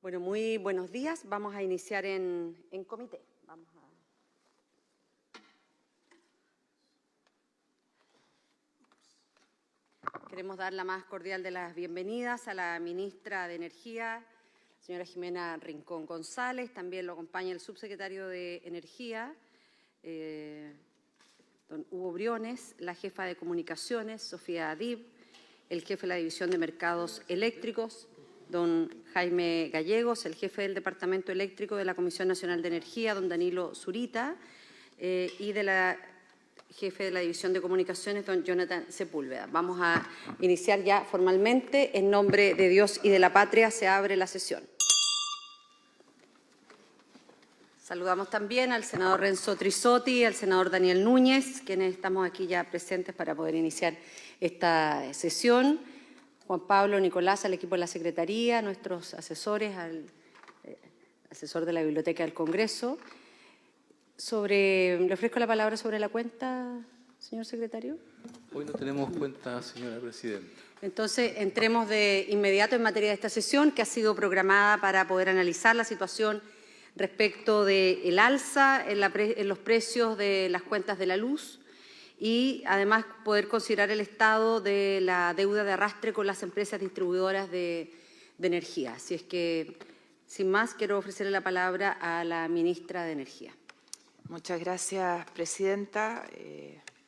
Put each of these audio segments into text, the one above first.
Bueno, muy buenos días. Vamos a iniciar en comité. Queremos dar la más cordial de las bienvenidas a la ministra de Energía, señora Jimena Rincón González. También lo acompaña el subsecretario de Energía, don Hugo Briones, la jefa de Comunicaciones, Sofía Adib, el jefe de la División de Mercados Eléctricos, don Jaime Gallegos, el jefe del Departamento Eléctrico de la Comisión Nacional de Energía, don Danilo Zurita, y de la jefe de la División de Comunicaciones, don Jonathan Sepúlveda. Vamos a iniciar ya formalmente. En nombre de Dios y de la patria se abre la sesión. Saludamos también al senador Renzo Trisotti y al senador Daniel Núñez, quienes estamos aquí ya presentes para poder iniciar esta sesión. Juan Pablo, Nicolás, al equipo de la Secretaría, nuestros asesores, al asesor de la Biblioteca del Congreso. Le ofrezco la palabra sobre la cuenta, señor secretario. Hoy no tenemos cuenta, señora presidenta. Entonces, entremos de inmediato en materia de esta sesión, que ha sido programada para poder analizar la situación respecto del alza en los precios de las cuentas de la luz y además poder considerar el estado de la deuda de arrastre con las empresas distribuidoras de energía. Así es que, sin más, quiero ofrecerle la palabra a la ministra de Energía. Muchas gracias, presidenta.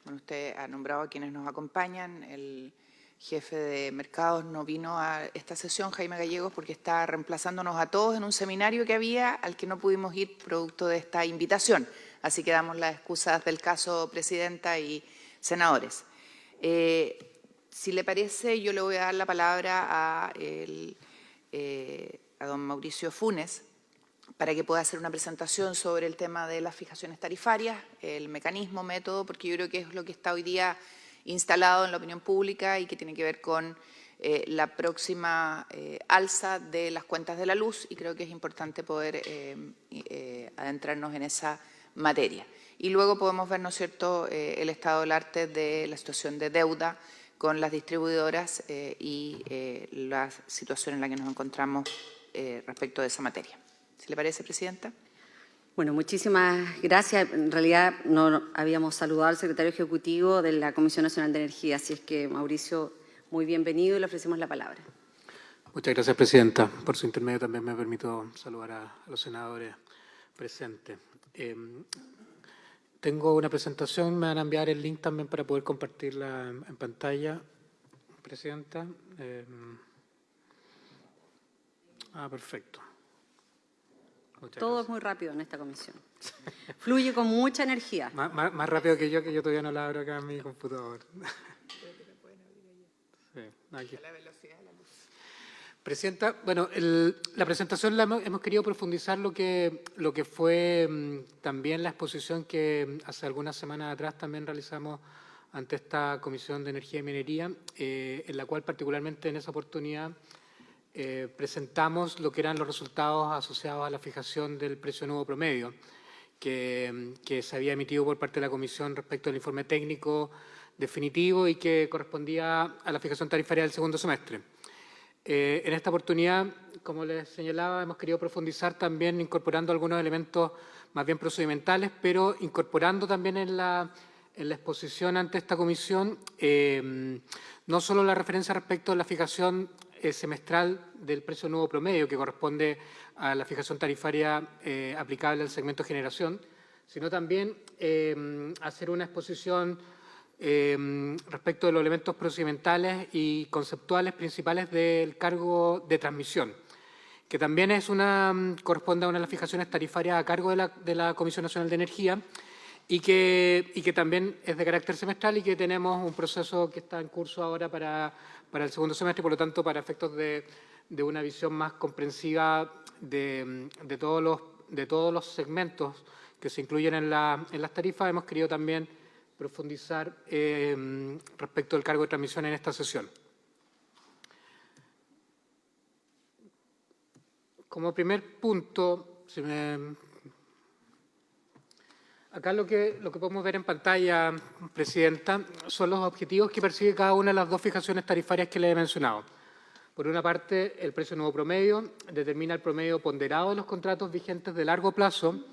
Bueno, usted ha nombrado a quienes nos acompañan. El jefe de mercados no vino a esta sesión, Jaime Gallegos, porque está reemplazándonos a todos en un seminario que había al que no pudimos ir producto de esta invitación. Así que damos las excusas del caso, presidenta y senadores. Si le parece, yo le voy a dar la palabra a don Mauricio Funes, para que pueda hacer una presentación sobre el tema de las fijaciones tarifarias, el mecanismo, método, porque yo creo que es lo que está hoy día instalado en la opinión pública y que tiene que ver con la próxima alza de las cuentas de la luz, y creo que es importante poder adentrarnos en esa materia. Y luego podemos ver, ¿no es cierto?, el estado del arte de la situación de deuda con las distribuidoras y la situación en la que nos encontramos respecto de esa materia. ¿Se le parece, presidenta? Bueno, muchísimas gracias. En realidad no habíamos saludado al secretario ejecutivo de la Comisión Nacional de Energía, así es que, Mauricio, muy bienvenido y le ofrecemos la palabra. Muchas gracias, presidenta. Por su intermedio también me permito saludar a los senadores presentes. Tengo una presentación, me van a enviar el link también para poder compartirla en pantalla, presidenta. Perfecto. Todo es muy rápido en esta comisión. Fluye con mucha energía. Más rápido que yo todavía no la abro acá en mi computador. Sí, aquí. Presidenta, bueno, la presentación hemos querido profundizar lo que fue también la exposición que hace algunas semanas atrás también realizamos ante esta Comisión de Energía y Minería, en la cual particularmente en esa oportunidad presentamos lo que eran los resultados asociados a la fijación del precio nuevo promedio que se había emitido por parte de la Comisión respecto al informe técnico definitivo y que correspondía a la fijación tarifaria del segundo semestre. En esta oportunidad, como les señalaba, hemos querido profundizar también incorporando algunos elementos más bien procedimentales, pero incorporando también en la exposición ante esta comisión no solo la referencia respecto a la fijación semestral del precio nuevo promedio, que corresponde a la fijación tarifaria aplicable al segmento generación, sino también hacer una exposición respecto de los elementos procedimentales y conceptuales principales del cargo de transmisión, que también corresponde a una de las fijaciones tarifarias a cargo de la Comisión Nacional de Energía y que también es de carácter semestral y que tenemos un proceso que está en curso ahora para el segundo semestre, por lo tanto, para efectos de una visión más comprensiva de todos los segmentos que se incluyen en las tarifas, hemos querido también profundizar respecto del cargo de transmisión en esta sesión. Como primer punto, acá lo que podemos ver en pantalla, presidenta, son los objetivos que persigue cada una de las dos fijaciones tarifarias que le he mencionado. Por una parte, el precio nuevo promedio determina el promedio ponderado de los contratos vigentes de largo plazo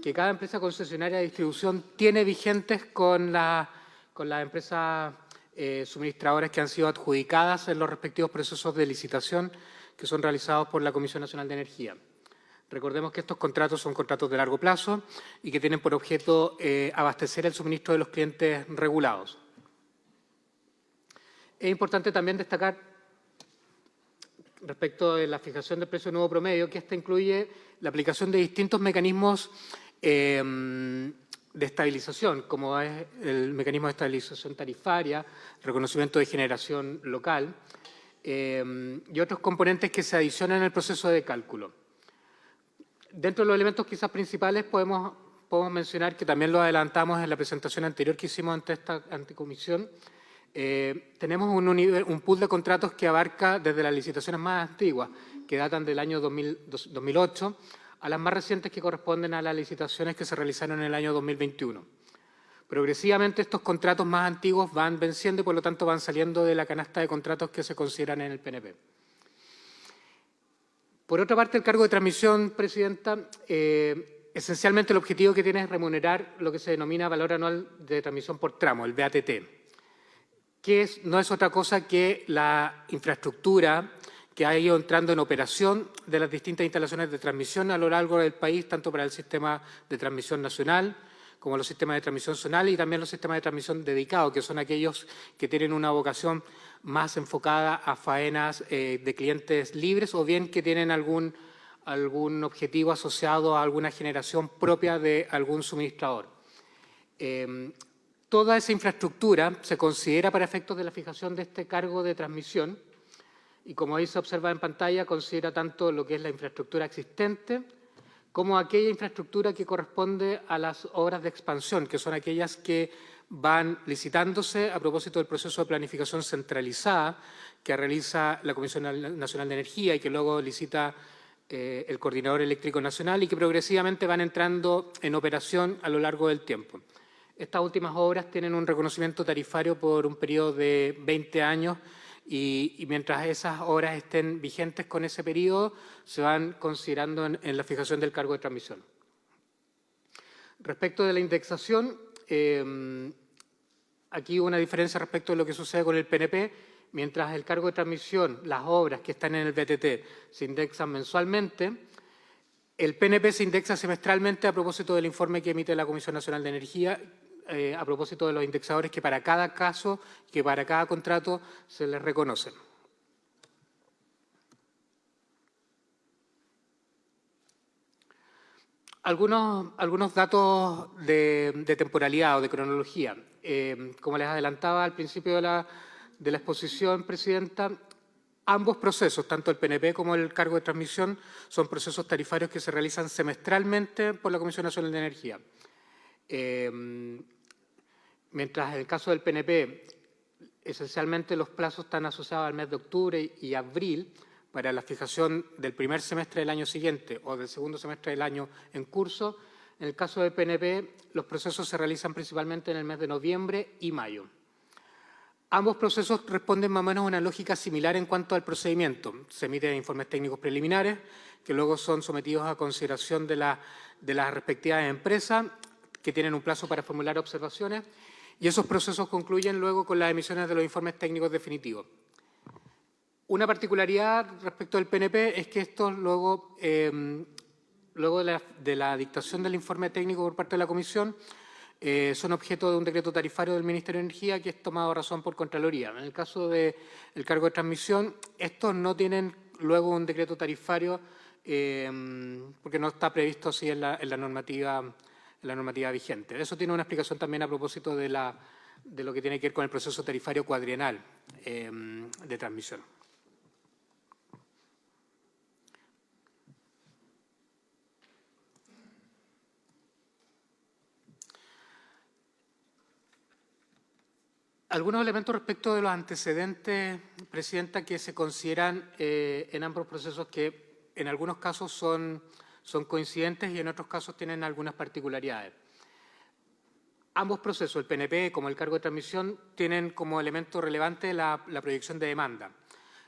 que cada empresa concesionaria de distribución tiene vigentes con las empresas suministradoras que han sido adjudicadas en los respectivos procesos de licitación que son realizados por la Comisión Nacional de Energía. Recordemos que estos contratos son contratos de largo plazo y que tienen por objeto abastecer el suministro de los clientes regulados. Es importante también destacar, respecto de la fijación del precio nuevo promedio, que esta incluye la aplicación de distintos mecanismos de estabilización, como es el mecanismo de estabilización tarifaria, reconocimiento de generación local y otros componentes que se adicionan en el proceso de cálculo. Dentro de los elementos quizás principales podemos mencionar, que también lo adelantamos en la presentación anterior que hicimos ante esta comisión, tenemos un pool de contratos que abarca desde las licitaciones más antiguas, que datan del año 2008, a las más recientes que corresponden a las licitaciones que se realizaron en el año 2021. Progresivamente estos contratos más antiguos van venciendo y por lo tanto van saliendo de la canasta de contratos que se consideran en el PNP. Por otra parte, el cargo de transmisión, Presidenta, esencialmente el objetivo que tiene es remunerar lo que se denomina valor anual de transmisión por tramo, el VATT, que no es otra cosa que la infraestructura que ha ido entrando en operación de las distintas instalaciones de transmisión a lo largo del país, tanto para el sistema de transmisión nacional como los sistemas de transmisión zonal y también los sistemas de transmisión dedicados, que son aquellos que tienen una vocación más enfocada a faenas de clientes libres o bien que tienen algún objetivo asociado a alguna generación propia de algún suministrador. Toda esa infraestructura se considera para efectos de la fijación de este cargo de transmisión y, como ahí se observa en pantalla, considera tanto lo que es la infraestructura existente como aquella infraestructura que corresponde a las obras de expansión, que son aquellas que van licitándose a propósito del proceso de planificación centralizada que realiza la Comisión Nacional de Energía y que luego licita el Coordinador Eléctrico Nacional y que progresivamente van entrando en operación a lo largo del tiempo. Estas últimas obras tienen un reconocimiento tarifario por un periodo de 20 años y mientras esas obras estén vigentes con ese periodo, se van considerando en la fijación del cargo de transmisión. Respecto de la indexación, aquí una diferencia respecto de lo que sucede con el PNP. Mientras el cargo de transmisión, las obras que están en el VTT se indexan mensualmente, el PNP se indexa semestralmente a propósito del informe que emite la Comisión Nacional de Energía, a propósito de los indexadores que para cada caso, que para cada contrato se les reconocen. Algunos datos de temporalidad o de cronología. Como les adelantaba al principio de la exposición, Presidenta, ambos procesos, tanto el PNP como el cargo de transmisión, son procesos tarifarios que se realizan semestralmente por la Comisión Nacional de Energía. Mientras en el caso del PNP, esencialmente los plazos están asociados al mes de octubre y abril para la fijación del primer semestre del año siguiente o del segundo semestre del año en curso, en el caso del PNP los procesos se realizan principalmente en el mes de noviembre y mayo. Ambos procesos responden más o menos a una lógica similar en cuanto al procedimiento. Se emiten informes técnicos preliminares que luego son sometidos a consideración de las respectivas empresas que tienen un plazo para formular observaciones y esos procesos concluyen luego con las emisiones de los informes técnicos definitivos. Una particularidad respecto del PNP es que estos luego de la dictación del informe técnico por parte de la Comisión son objeto de un decreto tarifario del Ministerio de Energía que es tomado a razón por Contraloría. En el caso del cargo de transmisión, estos no tienen luego un decreto tarifario porque no está previsto así en la normativa vigente. Eso tiene una explicación también a propósito de lo que tiene que ver con el proceso tarifario cuadrienal de transmisión. Algunos elementos respecto de los antecedentes, Presidenta, que se consideran en ambos procesos que en algunos casos son coincidentes y en otros casos tienen algunas particularidades. Ambos procesos, el PNP como el cargo de transmisión, tienen como elemento relevante la proyección de demanda.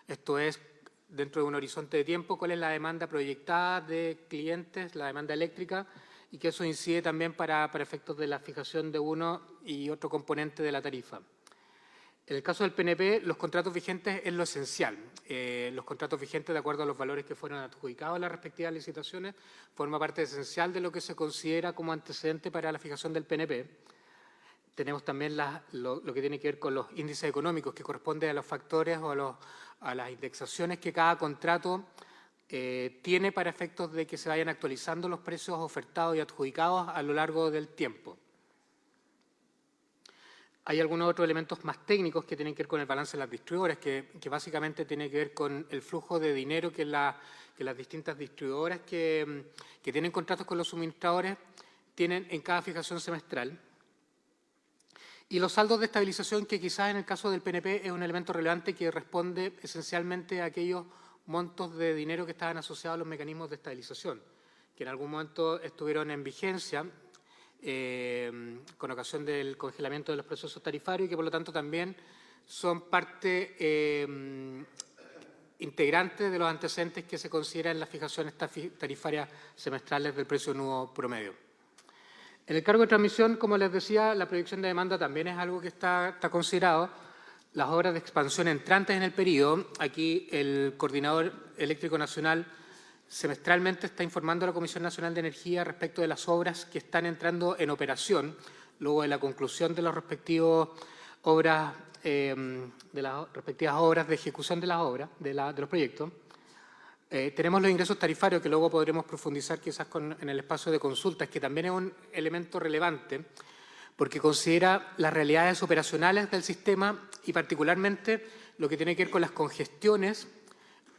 Esto es, dentro de un horizonte de tiempo cuál es la demanda proyectada de clientes, la demanda eléctrica, y que eso incide también para efectos de la fijación de uno y otro componente de la tarifa. En el caso del PNP, los contratos vigentes es lo esencial. Los contratos vigentes, de acuerdo a los valores que fueron adjudicados a las respectivas licitaciones, forma parte esencial de lo que se considera como antecedente para la fijación del PNP. Tenemos también lo que tiene que ver con los índices económicos, que corresponde a los factores o a las indexaciones que cada contrato tiene para efectos de que se vayan actualizando los precios ofertados y adjudicados a lo largo del tiempo. Hay algunos otros elementos más técnicos que tienen que ver con el balance de las distribuidoras, que básicamente tiene que ver con el flujo de dinero que las distintas distribuidoras que tienen contratos con los suministradores tienen en cada fijación semestral. Y los saldos de estabilización, que quizás en el caso del PNP es un elemento relevante que responde esencialmente a aquellos montos de dinero que estaban asociados a los mecanismos de estabilización, que en algún momento estuvieron en vigencia con ocasión del congelamiento de los procesos tarifarios y que por lo tanto también son parte integrante de los antecedentes que se consideran en las fijaciones tarifarias semestrales del precio nuevo promedio. En el cargo de transmisión, como les decía, la proyección de demanda también es algo que está considerado. Las obras de expansión entrantes en el periodo, aquí el Coordinador Eléctrico Nacional semestralmente está informando a la Comisión Nacional de Energía respecto de las obras que están entrando en operación luego de la conclusión de las respectivas obras, de ejecución de las obras, de los proyectos. Tenemos los ingresos tarifarios, que luego podremos profundizar quizás en el espacio de consultas, que también es un elemento relevante porque considera las realidades operacionales del sistema y particularmente lo que tiene que ver con las congestiones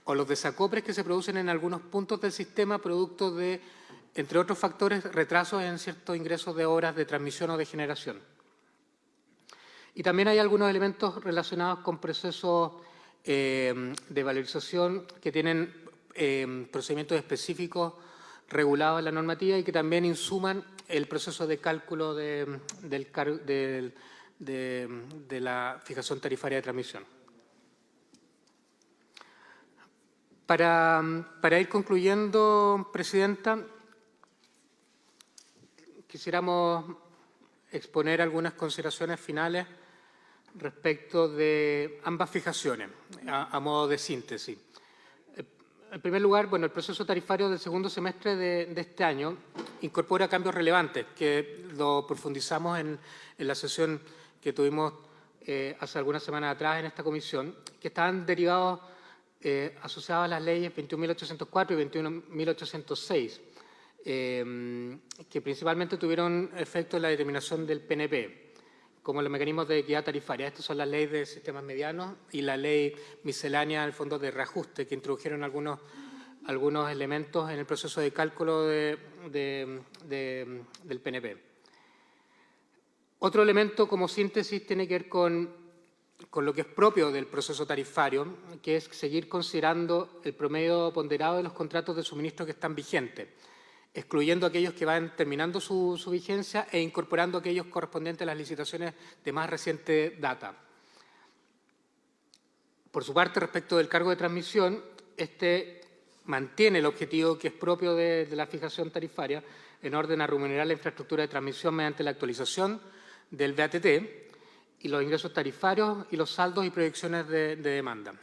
o los desacoples que se producen en algunos puntos del sistema producto de, entre otros factores, retrasos en ciertos ingresos de horas de transmisión o de generación. Y también hay algunos elementos relacionados con procesos de valorización que tienen procedimientos específicos regulados en la normativa y que también insuman el proceso de cálculo de la fijación tarifaria de transmisión. Para ir concluyendo, Presidenta, quisiéramos exponer algunas consideraciones finales respecto de ambas fijaciones, a modo de síntesis. En primer lugar, el proceso tarifario del segundo semestre de este año incorpora cambios relevantes, que lo profundizamos en la sesión que tuvimos hace algunas semanas atrás en esta comisión, que estaban derivados asociados a las leyes 21.804 y 21.806, que principalmente tuvieron efecto en la determinación del PNP, como los mecanismos de equidad tarifaria. Estas son las leyes de sistemas medianos y la ley miscelánea, en el fondo, de reajuste, que introdujeron algunos elementos en el proceso de cálculo del PNP. Otro elemento como síntesis tiene que ver con lo que es propio del proceso tarifario, que es seguir considerando el promedio ponderado de los contratos de suministro que están vigentes, excluyendo aquellos que van terminando su vigencia e incorporando aquellos correspondientes a las licitaciones de más reciente data. Por su parte, respecto del cargo de transmisión, este mantiene el objetivo que es propio de la fijación tarifaria en orden a remunerar la infraestructura de transmisión mediante la actualización del VATT y los ingresos tarifarios y los saldos y proyecciones de demanda.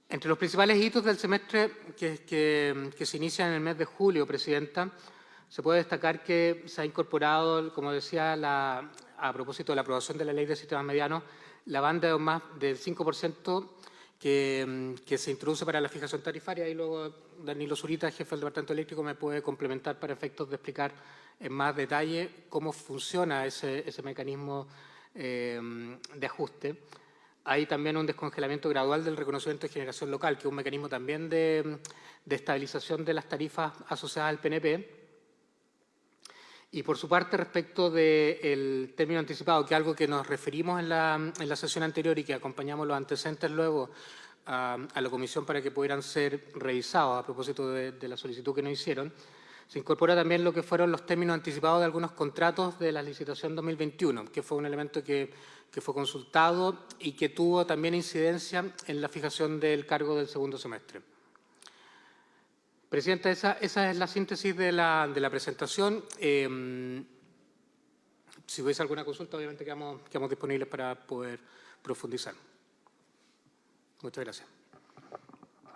Entre los principales hitos del semestre que se inicia en el mes de julio, Presidenta, se puede destacar que se ha incorporado, como decía, a propósito de la aprobación de la Ley de Sistemas Medianos, la banda de más del 5% que se introduce para la fijación tarifaria, y luego Danilo Zurita, jefe del Departamento Eléctrico, me puede complementar para efectos de explicar en más detalle cómo funciona ese mecanismo de ajuste. Hay también un descongelamiento gradual del reconocimiento de generación local, que es un mecanismo también de estabilización de las tarifas asociadas al PNP. Y por su parte, respecto del término anticipado, que es algo que nos referimos en la sesión anterior y que acompañamos los antecedentes luego a la comisión para que pudieran ser revisados a propósito de la solicitud que nos hicieron, Se incorpora también lo que fueron los términos anticipados de algunos contratos de la licitación 2021, que fue un elemento que fue consultado y que tuvo también incidencia en la fijación del cargo del segundo semestre. Presidenta, esa es la síntesis de la presentación. Si hubiese alguna consulta, obviamente quedamos disponibles para poder profundizar. Muchas gracias.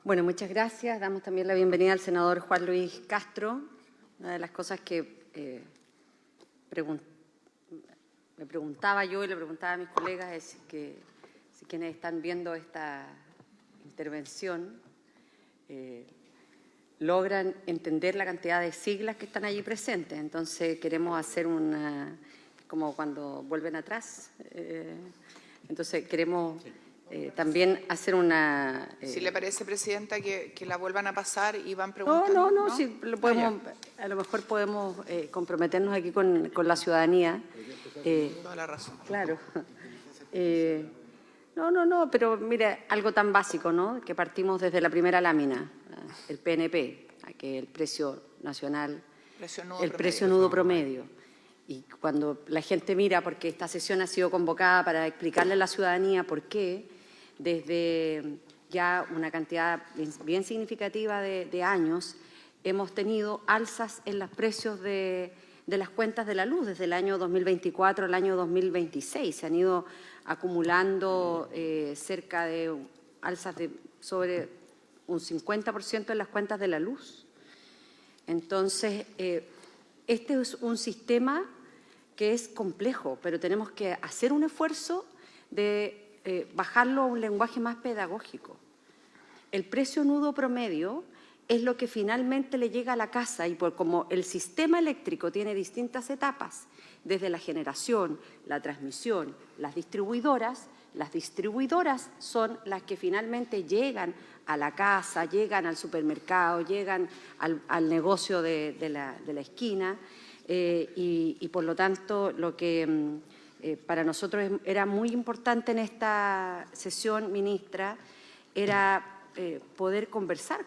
Bueno, muchas gracias. Damos también la bienvenida al senador Juan Luis Castro. Una de las cosas que me preguntaba yo y le preguntaba a mis colegas es que si quienes están viendo esta intervención logran entender la cantidad de siglas que están allí presentes. Entonces queremos hacer como cuando vuelven atrás. Entonces queremos también hacer una... Si le parece, Presidenta, que la vuelvan a pasar y van preguntando. No, sí, lo podemos, a lo mejor podemos comprometernos aquí con la ciudadanía. Toda la razón. Claro. No, pero mira, algo tan básico, ¿no? Que partimos desde la primera lámina, el PNP, que es el precio nacional, precio nudo promedio. Y cuando la gente mira, porque esta sesión ha sido convocada para explicarle a la ciudadanía por qué, desde ya una cantidad bien significativa de años, hemos tenido alzas en los precios de las cuentas de la luz desde el año 2024 al año 2026. Se han ido acumulando cerca de alzas de sobre un 50% en las cuentas de la luz. Entonces, este es un sistema que es complejo, pero tenemos que hacer un esfuerzo de bajarlo a un lenguaje más pedagógico. El precio nudo promedio es lo que finalmente le llega a la casa y como el sistema eléctrico tiene distintas etapas, desde la generación, la transmisión, las distribuidoras son las que finalmente llegan a la casa, llegan al supermercado, llegan al negocio de la esquina y por lo tanto lo que para nosotros era muy importante en esta sesión, ministra, era poder conversar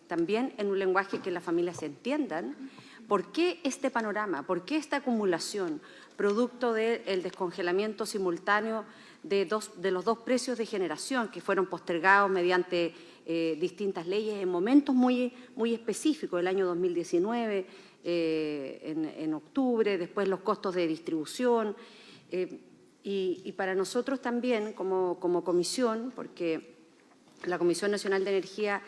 también en un lenguaje que las familias entiendan. ¿Por qué este panorama? ¿Por qué esta acumulación producto del descongelamiento simultáneo de los dos precios de generación que fueron postergados mediante distintas leyes en momentos muy específicos, el año 2019, en octubre, después los costos de distribución? Y para nosotros también como comisión, porque la Comisión Nacional de Energía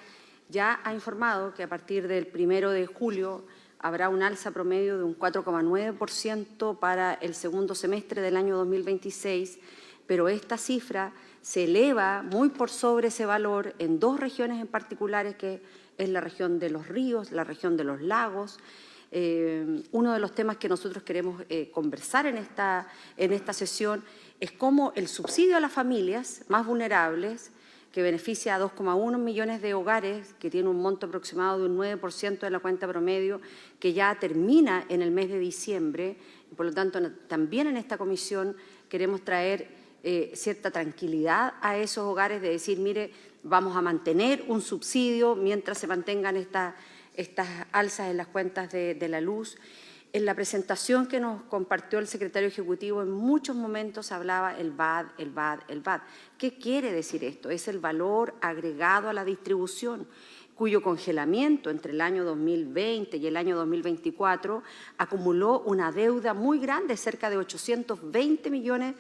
ya ha informado que a partir del 1 de julio habrá un alza promedio de un 4,9% para el segundo semestre del año 2026, pero esta cifra se eleva muy por sobre ese valor en dos regiones en particulares, que es la región de los ríos, la región de los lagos. Uno de los temas que nosotros queremos conversar en esta sesión es cómo el subsidio a las familias más vulnerables, que beneficia a 2,1 millones de hogares, que tiene un monto aproximado de un 9% de la cuenta promedio, que ya termina en el mes de diciembre. Por lo tanto, también en esta comisión queremos traer cierta tranquilidad a esos hogares, de decir, mire, vamos a mantener un subsidio mientras se mantengan estas alzas en las cuentas de la luz. En la presentación que nos compartió el secretario ejecutivo, en muchos momentos hablaba el VAD. ¿Qué quiere decir esto? Es el valor agregado a la distribución, cuyo congelamiento entre el año 2020 y el año 2024 acumuló una deuda muy grande, cerca de 820 millones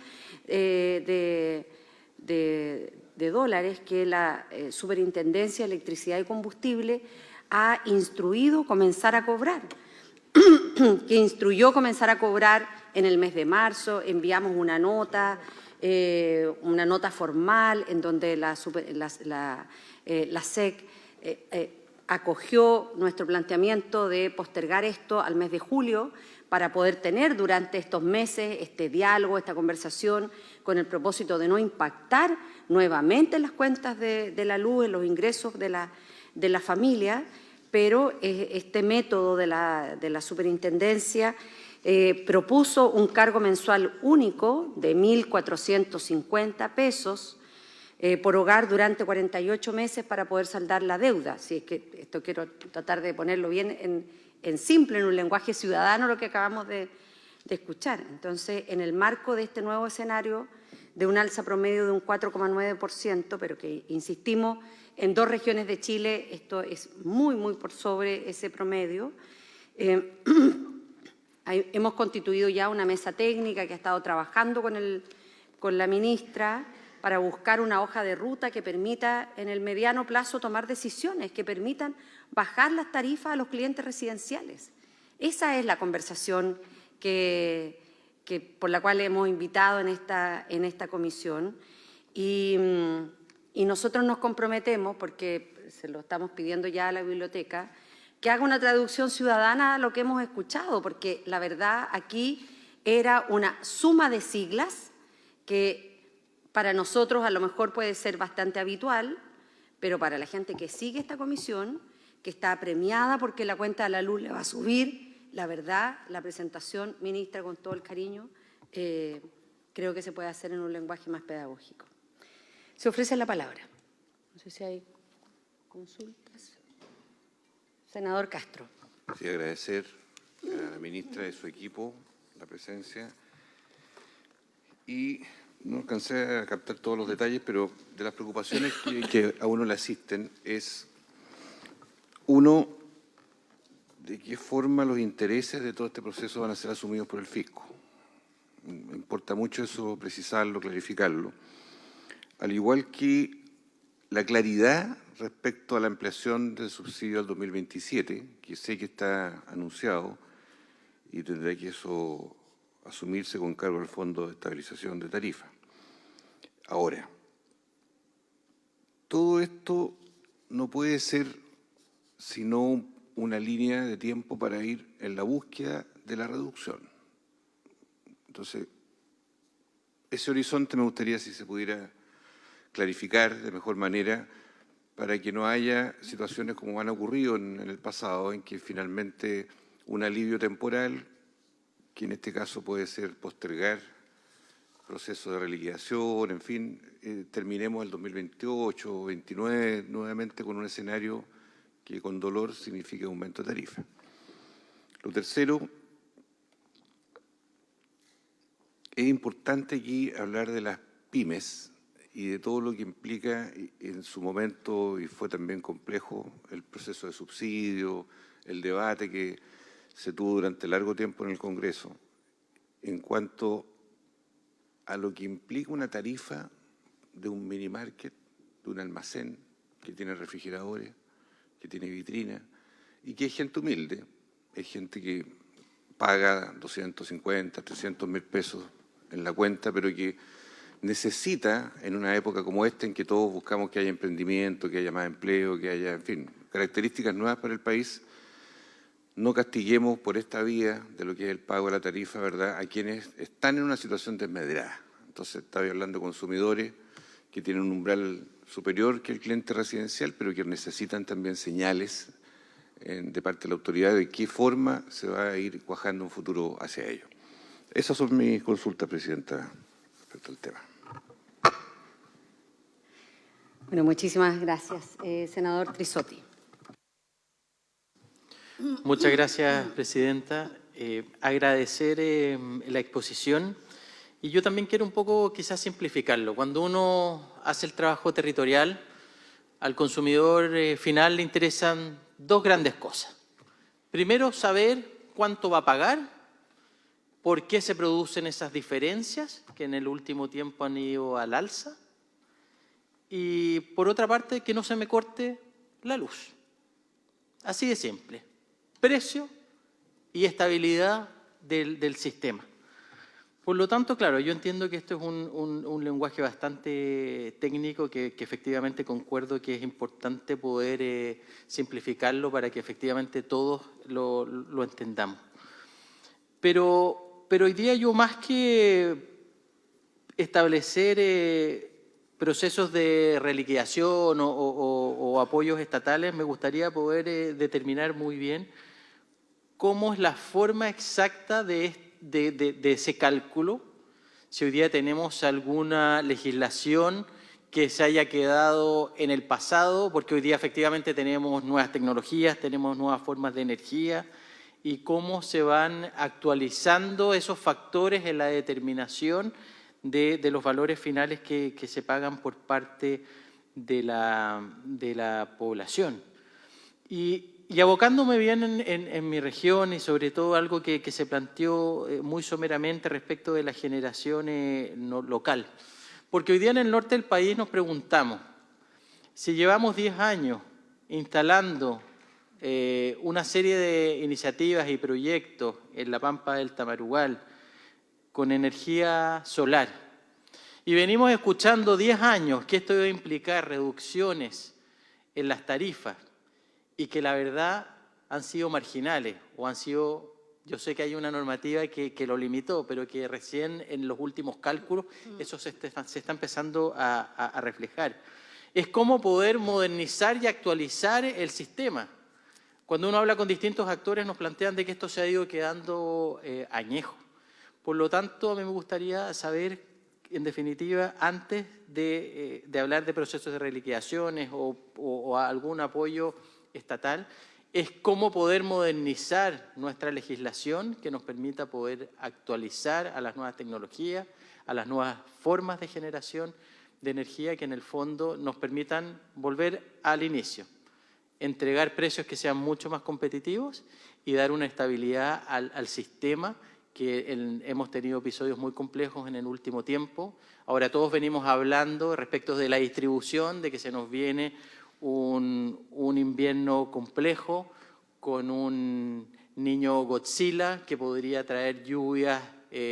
de dólares, que la Superintendencia de Electricidad y Combustible ha instruido comenzar a cobrar. Que instruyó comenzar a cobrar en el mes de marzo. Enviamos una nota formal en donde la SEC acogió nuestro planteamiento de postergar esto al mes de julio para poder tener durante estos meses este diálogo, esta conversación, con el propósito de no impactar nuevamente en las cuentas de la luz, en los ingresos de la familia. Pero este método de la superintendencia propuso un cargo mensual único de 1.450 pesos por hogar durante 48 meses para poder saldar la deuda. Si es que esto quiero tratar de ponerlo bien en simple, en un lenguaje ciudadano, lo que acabamos de escuchar. Entonces, en el marco de este nuevo escenario de un alza promedio de un 4,9%, pero que, insistimos, en 2 regiones de Chile esto es muy, muy por sobre ese promedio, hemos constituido ya una mesa técnica que ha estado trabajando con la ministra para buscar una hoja de ruta que permita en el mediano plazo tomar decisiones que permitan bajar las tarifas a los clientes residenciales. Esa es la conversación por la cual hemos invitado en esta comisión y nosotros nos comprometemos, porque se lo estamos pidiendo ya a la biblioteca, que haga una traducción ciudadana a lo que hemos escuchado, porque la verdad aquí era una suma de siglas que para nosotros a lo mejor puede ser bastante habitual, pero para la gente que sigue esta comisión, que está premiada porque la cuenta de la luz le va a subir, la verdad, la presentación, ministra, con todo el cariño, creo que se puede hacer en un lenguaje más pedagógico. Se ofrece la palabra. No sé si hay consultas. Senador Castro. Sí, agradecer a la ministra y su equipo la presencia. Y no alcancé a captar todos los detalles, pero de las preocupaciones que a uno le asisten es, uno, de qué forma los intereses de todo este proceso van a ser asumidos por el fisco. Me importa mucho eso, precisarlo, clarificarlo. Al igual que la claridad respecto a la ampliación del subsidio al 2027, que sé que está anunciado y tendrá que eso asumirse con cargo al Fondo de Estabilización de Tarifa. Ahora, todo esto no puede ser sino una línea de tiempo para ir en la búsqueda de la reducción. Entonces, ese horizonte me gustaría si se pudiera clarificar de mejor manera para que no haya situaciones como han ocurrido en el pasado, en que finalmente un alivio temporal, que en este caso puede ser postergar proceso de reliquidación, en fin, terminemos el 2028 o 2029 nuevamente con un escenario que con dolor significa aumento de tarifa. Lo tercero, es importante aquí hablar de las pymes y de todo lo que implica en su momento, y fue también complejo, el proceso de subsidio, el debate que se tuvo durante largo tiempo en el Congreso, en cuanto a lo que implica una tarifa de un mini market, de un almacén que tiene refrigeradores, que tiene vitrina, y que es gente humilde, es gente que paga 250, 300 mil pesos en la cuenta, pero que necesita, en una época como esta, en que todos buscamos que haya emprendimiento, que haya más empleo, que haya, en fin, características nuevas para el país, no castiguemos por esta vía de lo que es el pago de la tarifa, ¿verdad?, a quienes están en una situación desmedrada. Entonces, estaba hablando de consumidores que tienen un umbral superior que el cliente residencial, pero que necesitan también señales de parte de la autoridad de qué forma se va a ir cuajando un futuro hacia ello. Esas son mis consultas, Presidenta, respecto al tema. Bueno, muchísimas gracias. Senador Trissotti. Muchas gracias, Presidenta. Agradecer la exposición y yo también quiero un poco quizás simplificarlo. Cuando uno hace el trabajo territorial, al consumidor final le interesan dos grandes cosas. Primero, saber cuánto va a pagar, por qué se producen esas diferencias que en el último tiempo han ido al alza y, por otra parte, que no se me corte la luz. Así de simple. Precio y estabilidad del sistema. Por lo tanto, claro, yo entiendo que esto es un lenguaje bastante técnico que efectivamente concuerdo que es importante poder simplificarlo para que efectivamente todos lo entendamos. Pero hoy día yo, más que establecer procesos de reliquidación o apoyos estatales, me gustaría poder determinar muy bien cómo es la forma exacta de ese cálculo, si hoy día tenemos alguna legislación que se haya quedado en el pasado, porque hoy día efectivamente tenemos nuevas tecnologías, tenemos nuevas formas de energía, y cómo se van actualizando esos factores en la determinación de los valores finales que se pagan por parte de la población. Y abocándome bien en mi región y sobre todo algo que se planteó muy someramente respecto de la generación local. Porque hoy día en el norte del país nos preguntamos, si llevamos 10 años instalando una serie de iniciativas y proyectos en la Pampa del Tamarugal con energía solar y venimos escuchando 10 años que esto iba a implicar reducciones en las tarifas y que la verdad han sido marginales o han sido, yo sé que hay una normativa que lo limitó, pero que recién en los últimos cálculos eso se está empezando a reflejar. Es cómo poder modernizar y actualizar el sistema. Cuando uno habla con distintos actores nos plantean de que esto se ha ido quedando añejo. Por lo tanto, a mí me gustaría saber, en definitiva, antes de hablar de procesos de reliquidaciones o algún apoyo estatal, es cómo poder modernizar nuestra legislación que nos permita poder actualizar a las nuevas tecnologías, a las nuevas formas de generación de energía que en el fondo nos permitan volver al inicio, entregar precios que sean mucho más competitivos y dar una estabilidad al sistema que hemos tenido episodios muy complejos en el último tiempo. Ahora todos venimos hablando respecto de la distribución, de que se nos viene un invierno complejo con un niño Godzilla que podría traer lluvias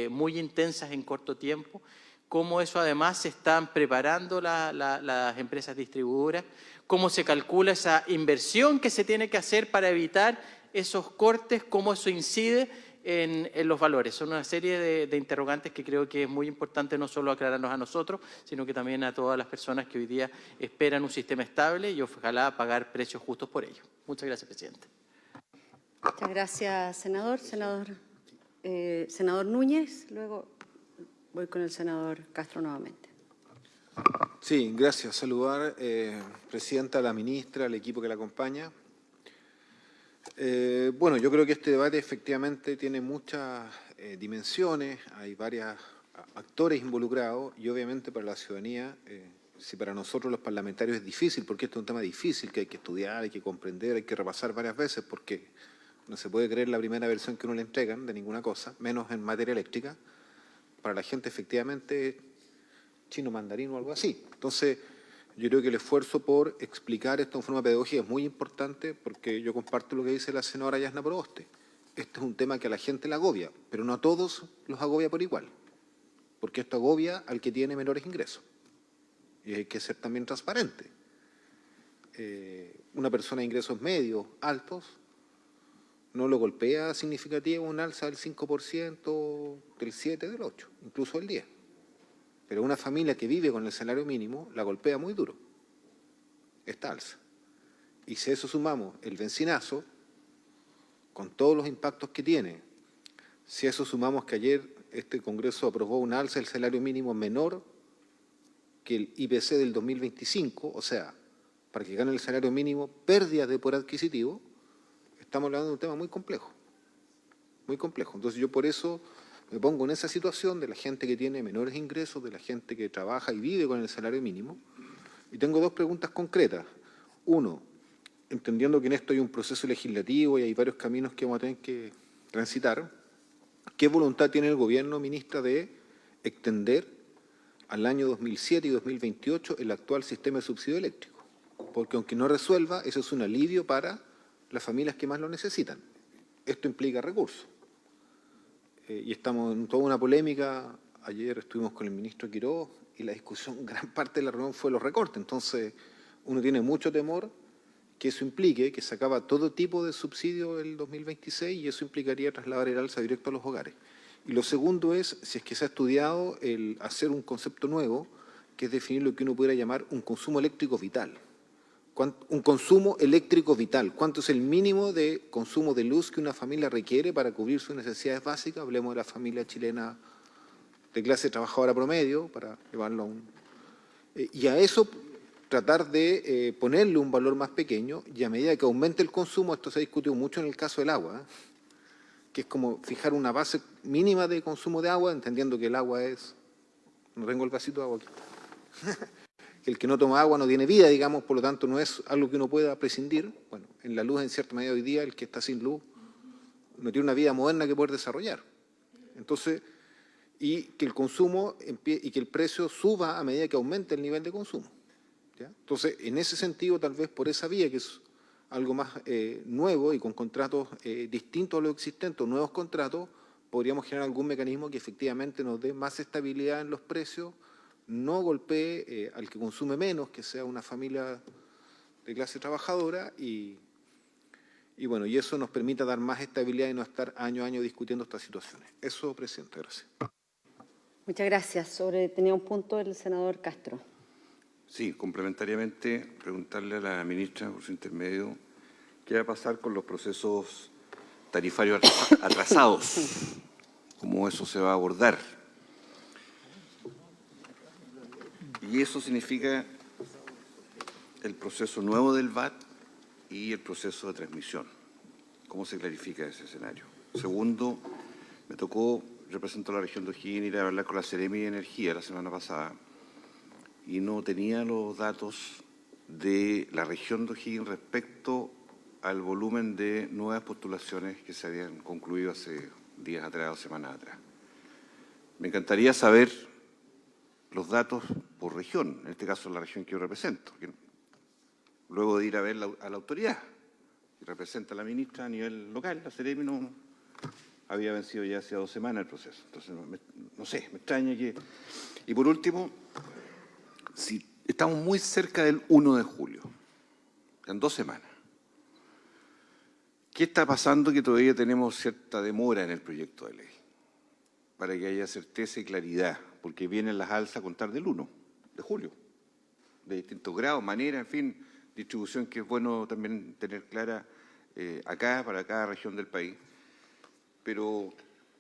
muy intensas en corto tiempo. Cómo eso además se están preparando las empresas distribuidoras, cómo se calcula esa inversión que se tiene que hacer para evitar esos cortes, cómo eso incide en los valores. Son una serie de interrogantes que creo que es muy importante no solo aclararnos a nosotros, sino que también a todas las personas que hoy día esperan un sistema estable y ojalá pagar precios justos por ello. Muchas gracias, presidente. Muchas gracias, senador. Senador Núñez, luego voy con el senador Castro nuevamente. Sí, gracias. Saludar, presidenta, a la ministra, al equipo que la acompaña. Bueno, yo creo que este debate efectivamente tiene muchas dimensiones, hay varios actores involucrados y obviamente para la ciudadanía, si para nosotros los parlamentarios es difícil, porque este es un tema difícil que hay que estudiar, hay que comprender, hay que repasar varias veces, porque no se puede creer la primera versión que uno le entregan de ninguna cosa, menos en materia eléctrica. Para la gente efectivamente chino mandarín o algo así. Entonces, yo creo que el esfuerzo por explicar esto en forma pedagógica es muy importante porque yo comparto lo que dice la senadora Yasna Proboste. Este es un tema que a la gente le agobia, pero no a todos los agobia por igual, porque esto agobia al que tiene menores ingresos. Y hay que ser también transparente. Una persona de ingresos medios, altos, no lo golpea significativo un alza del 5%, del 7%, del 8%, incluso del 10%. Pero una familia que vive con el salario mínimo la golpea muy duro, esta alza. Y si a eso sumamos el bencinazo, con todos los impactos que tiene, si a eso sumamos que ayer este Congreso aprobó un alza del salario mínimo menor que el IPC del 2025, o sea, para que gane el salario mínimo, pérdida de poder adquisitivo, estamos hablando de un tema muy complejo, muy complejo. Entonces yo por eso me pongo en esa situación de la gente que tiene menores ingresos, de la gente que trabaja y vive con el salario mínimo. Y tengo dos preguntas concretas. Uno, entendiendo que en esto hay un proceso legislativo y hay varios caminos que vamos a tener que transitar, ¿qué voluntad tiene el gobierno, ministra, de extender al año 2007 y 2028 el actual sistema de subsidio eléctrico? Porque aunque no resuelva, eso es un alivio para las familias que más lo necesitan. Esto implica recursos. Y estamos en toda una polémica. Ayer estuvimos con el ministro Quiroz y la discusión, gran parte de la reunión fue los recortes. Entonces, uno tiene mucho temor que eso implique que se acaba todo tipo de subsidio el 2026 y eso implicaría trasladar el alza directo a los hogares. Y lo segundo es, si es que se ha estudiado el hacer un concepto nuevo, que es definir lo que uno pudiera llamar un consumo eléctrico vital. Un consumo eléctrico vital. ¿Cuánto es el mínimo de consumo de luz que una familia requiere para cubrir sus necesidades básicas? Hablemos de la familia chilena de clase trabajadora promedio, para llevarlo a un... y a eso tratar de ponerle un valor más pequeño y a medida que aumente el consumo, esto se ha discutido mucho en el caso del agua, que es como fijar una base mínima de consumo de agua, entendiendo que el agua es... No tengo el vasito de agua aquí. Que el que no toma agua no tiene vida, digamos, por lo tanto no es algo que uno pueda prescindir. Bueno, en la luz, en cierta medida hoy día, el que está sin luz no tiene una vida moderna que poder desarrollar. Entonces, y que el consumo y que el precio suba a medida que aumente el nivel de consumo, ¿ya? Entonces, en ese sentido, tal vez por esa vía, que es algo más nuevo y con contratos distintos a lo existente, nuevos contratos, podríamos generar algún mecanismo que efectivamente nos dé más estabilidad en los precios, no golpee al que consume menos, que sea una familia de clase trabajadora, y bueno, y eso nos permita dar más estabilidad y no estar año a año discutiendo estas situaciones. Eso, presidente, gracias. Muchas gracias. Tenía un punto el senador Castro. Sí, complementariamente, preguntarle a la ministra, por su intermedio, qué va a pasar con los procesos tarifarios atrasados, cómo eso se va a abordar. Y eso significa el proceso nuevo del VAT y el proceso de transmisión. ¿Cómo se clarifica ese escenario? Segundo, me tocó, represento a la región de O'Higgins, ir a hablar con la Seremi de Energía la semana pasada y no tenía los datos de la región de O'Higgins respecto al volumen de nuevas postulaciones que se habían concluido hace días atrás o semanas atrás. Me encantaría saber los datos por región, en este caso la región que yo represento, que luego de ir a ver a la autoridad que representa a la ministra a nivel local, la Seremi no había vencido ya hace 2 semanas el proceso. Entonces, no sé, me extraña que... Y por último, si estamos muy cerca del 1 de julio, en 2 semanas, ¿qué está pasando que todavía tenemos cierta demora en el proyecto de ley? Para que haya certeza y claridad, porque vienen las alzas a contar del 1 de julio, de distintos grados, maneras, en fin, distribución que es bueno también tener clara acá, para cada región del país. Pero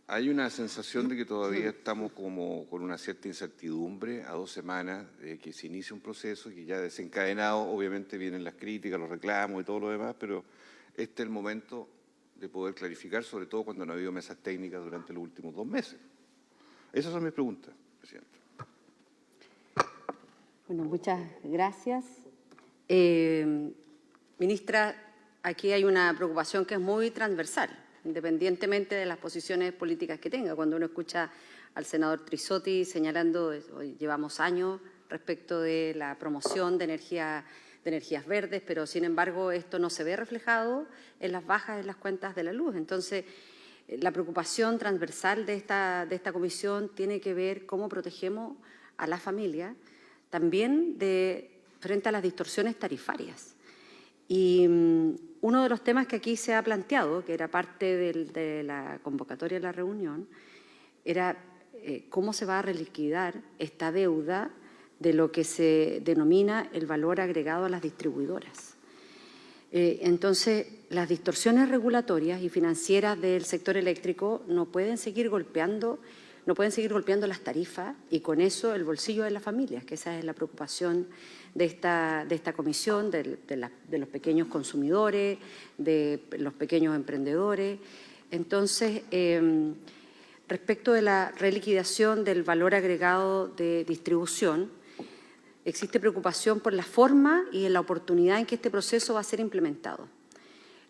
hay una sensación de que todavía estamos como con una cierta incertidumbre a 2 semanas de que se inicie un proceso que ya desencadenado, obviamente vienen las críticas, los reclamos y todo lo demás, pero este es el momento de poder clarificar, sobre todo cuando no ha habido mesas técnicas durante los últimos 2 meses. Esas son mis preguntas, presidente. Bueno, muchas gracias. Ministra, aquí hay una preocupación que es muy transversal, independientemente de las posiciones políticas que tenga. Cuando uno escucha al senador Trizzotti señalando, hoy llevamos años respecto de la promoción de energías verdes, pero sin embargo esto no se ve reflejado en las bajas en las cuentas de la luz. Entonces, la preocupación transversal de esta comisión tiene que ver cómo protegemos a la familia, también frente a las distorsiones tarifarias. Y uno de los temas que aquí se ha planteado, que era parte de la convocatoria de la reunión, era cómo se va a reliquidar esta deuda de lo que se denomina el valor agregado a las distribuidoras. Entonces, las distorsiones regulatorias y financieras del sector eléctrico no pueden seguir golpeando las tarifas y con eso el bolsillo de las familias, que esa es la preocupación de esta comisión, de los pequeños consumidores, de los pequeños emprendedores. Entonces, respecto de la reliquidación del valor agregado de distribución, existe preocupación por la forma y en la oportunidad en que este proceso va a ser implementado.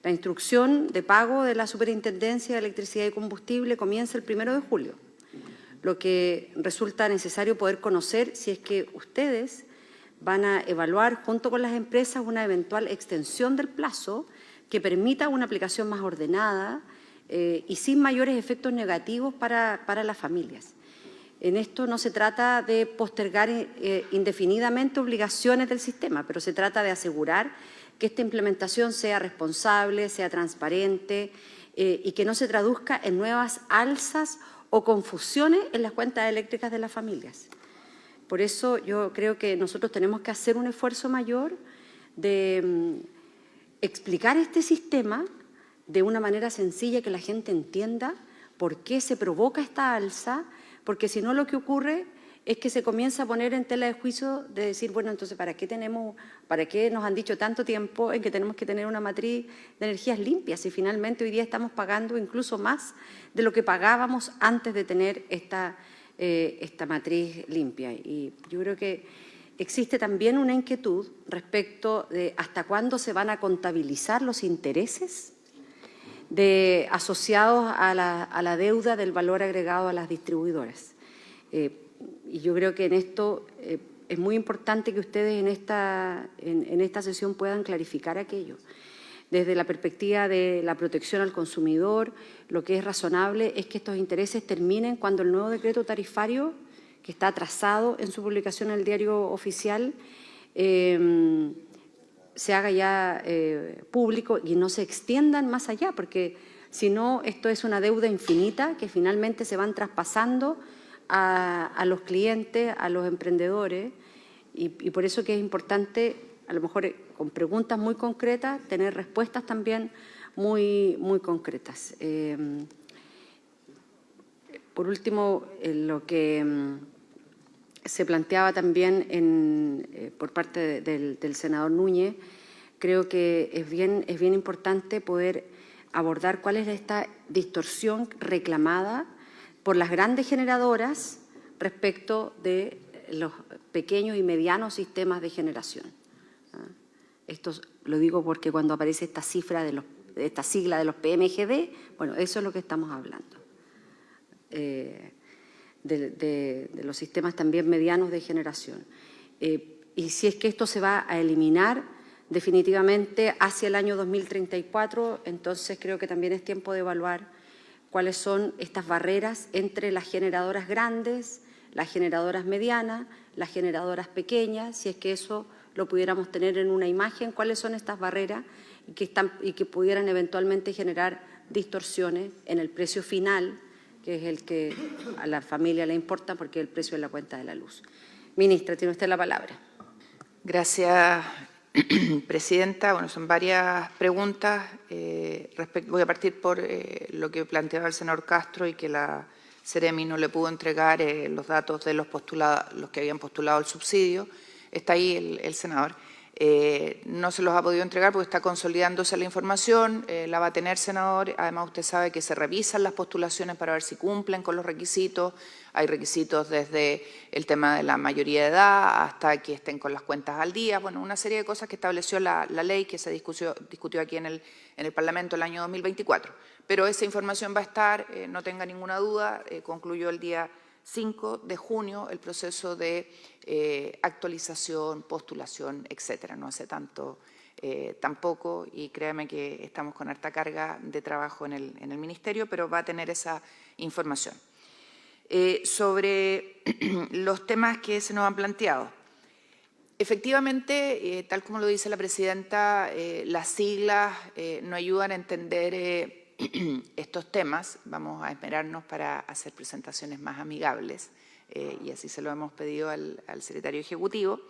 La instrucción de pago de la Superintendencia de Electricidad y Combustible comienza el 1 de julio, lo que resulta necesario poder conocer si es que ustedes van a evaluar junto con las empresas una eventual extensión del plazo que permita una aplicación más ordenada y sin mayores efectos negativos para las familias. En esto no se trata de postergar indefinidamente obligaciones del sistema, pero se trata de asegurar que esta implementación sea responsable, sea transparente y que no se traduzca en nuevas alzas o confusiones en las cuentas eléctricas de las familias. Por eso yo creo que nosotros tenemos que hacer un esfuerzo mayor de explicar este sistema de una manera sencilla que la gente entienda por qué se provoca esta alza, porque si no lo que ocurre es que se comienza a poner en tela de juicio de decir, bueno, entonces, ¿para qué nos han dicho tanto tiempo en que tenemos que tener una matriz de energías limpias? Y finalmente hoy día estamos pagando incluso más de lo que pagábamos antes de tener esta matriz limpia. Y yo creo que existe también una inquietud respecto de hasta cuándo se van a contabilizar los intereses asociados a la deuda del valor agregado a las distribuidoras. Y yo creo que en esto es muy importante que ustedes en esta sesión puedan clarificar aquello. Desde la perspectiva de la protección al consumidor, lo que es razonable es que estos intereses terminen cuando el nuevo decreto tarifario, que está atrasado en su publicación en el diario oficial, se haga ya público y no se extiendan más allá, porque si no, esto es una deuda infinita que finalmente se van traspasando a los clientes, a los emprendedores, y por eso que es importante, a lo mejor con preguntas muy concretas, tener respuestas también muy concretas. Por último, lo que se planteaba también por parte del senador Núñez, creo que es bien importante poder abordar cuál es esta distorsión reclamada por las grandes generadoras respecto de los pequeños y medianos sistemas de generación. Esto lo digo porque cuando aparece esta sigla de los PMGD, bueno, eso es lo que estamos hablando. De los sistemas también medianos de generación. Y si es que esto se va a eliminar definitivamente hacia el año 2034, entonces creo que también es tiempo de evaluar cuáles son estas barreras entre las generadoras grandes, las generadoras medianas, las generadoras pequeñas, si es que eso lo pudiéramos tener en una imagen, cuáles son estas barreras y que pudieran eventualmente generar distorsiones en el precio final, que es el que a la familia le importa porque es el precio de la cuenta de la luz. Ministra, tiene usted la palabra. Gracias, presidenta. Bueno, son varias preguntas. Voy a partir por lo que planteaba el senador Castro y que la Ceremi no le pudo entregar los datos de los que habían postulado el subsidio. Está ahí el senador. No se los ha podido entregar porque está consolidándose la información, la va a tener, senador. Además, usted sabe que se revisan las postulaciones para ver si cumplen con los requisitos. Hay requisitos desde el tema de la mayoría de edad hasta que estén con las cuentas al día. Bueno, una serie de cosas que estableció la ley que se discutió aquí en el Parlamento el año 2024. Pero esa información va a estar, no tenga ninguna duda, concluyó el día 5 de junio el proceso de actualización, postulación, etcétera. No hace tanto tampoco, y créame que estamos con harta carga de trabajo en el Ministerio, pero va a tener esa información. Sobre los temas que se nos han planteado. Efectivamente, tal como lo dice la presidenta, las siglas no ayudan a entender estos temas. Vamos a esperarnos para hacer presentaciones más amigables, y así se lo hemos pedido al secretario ejecutivo,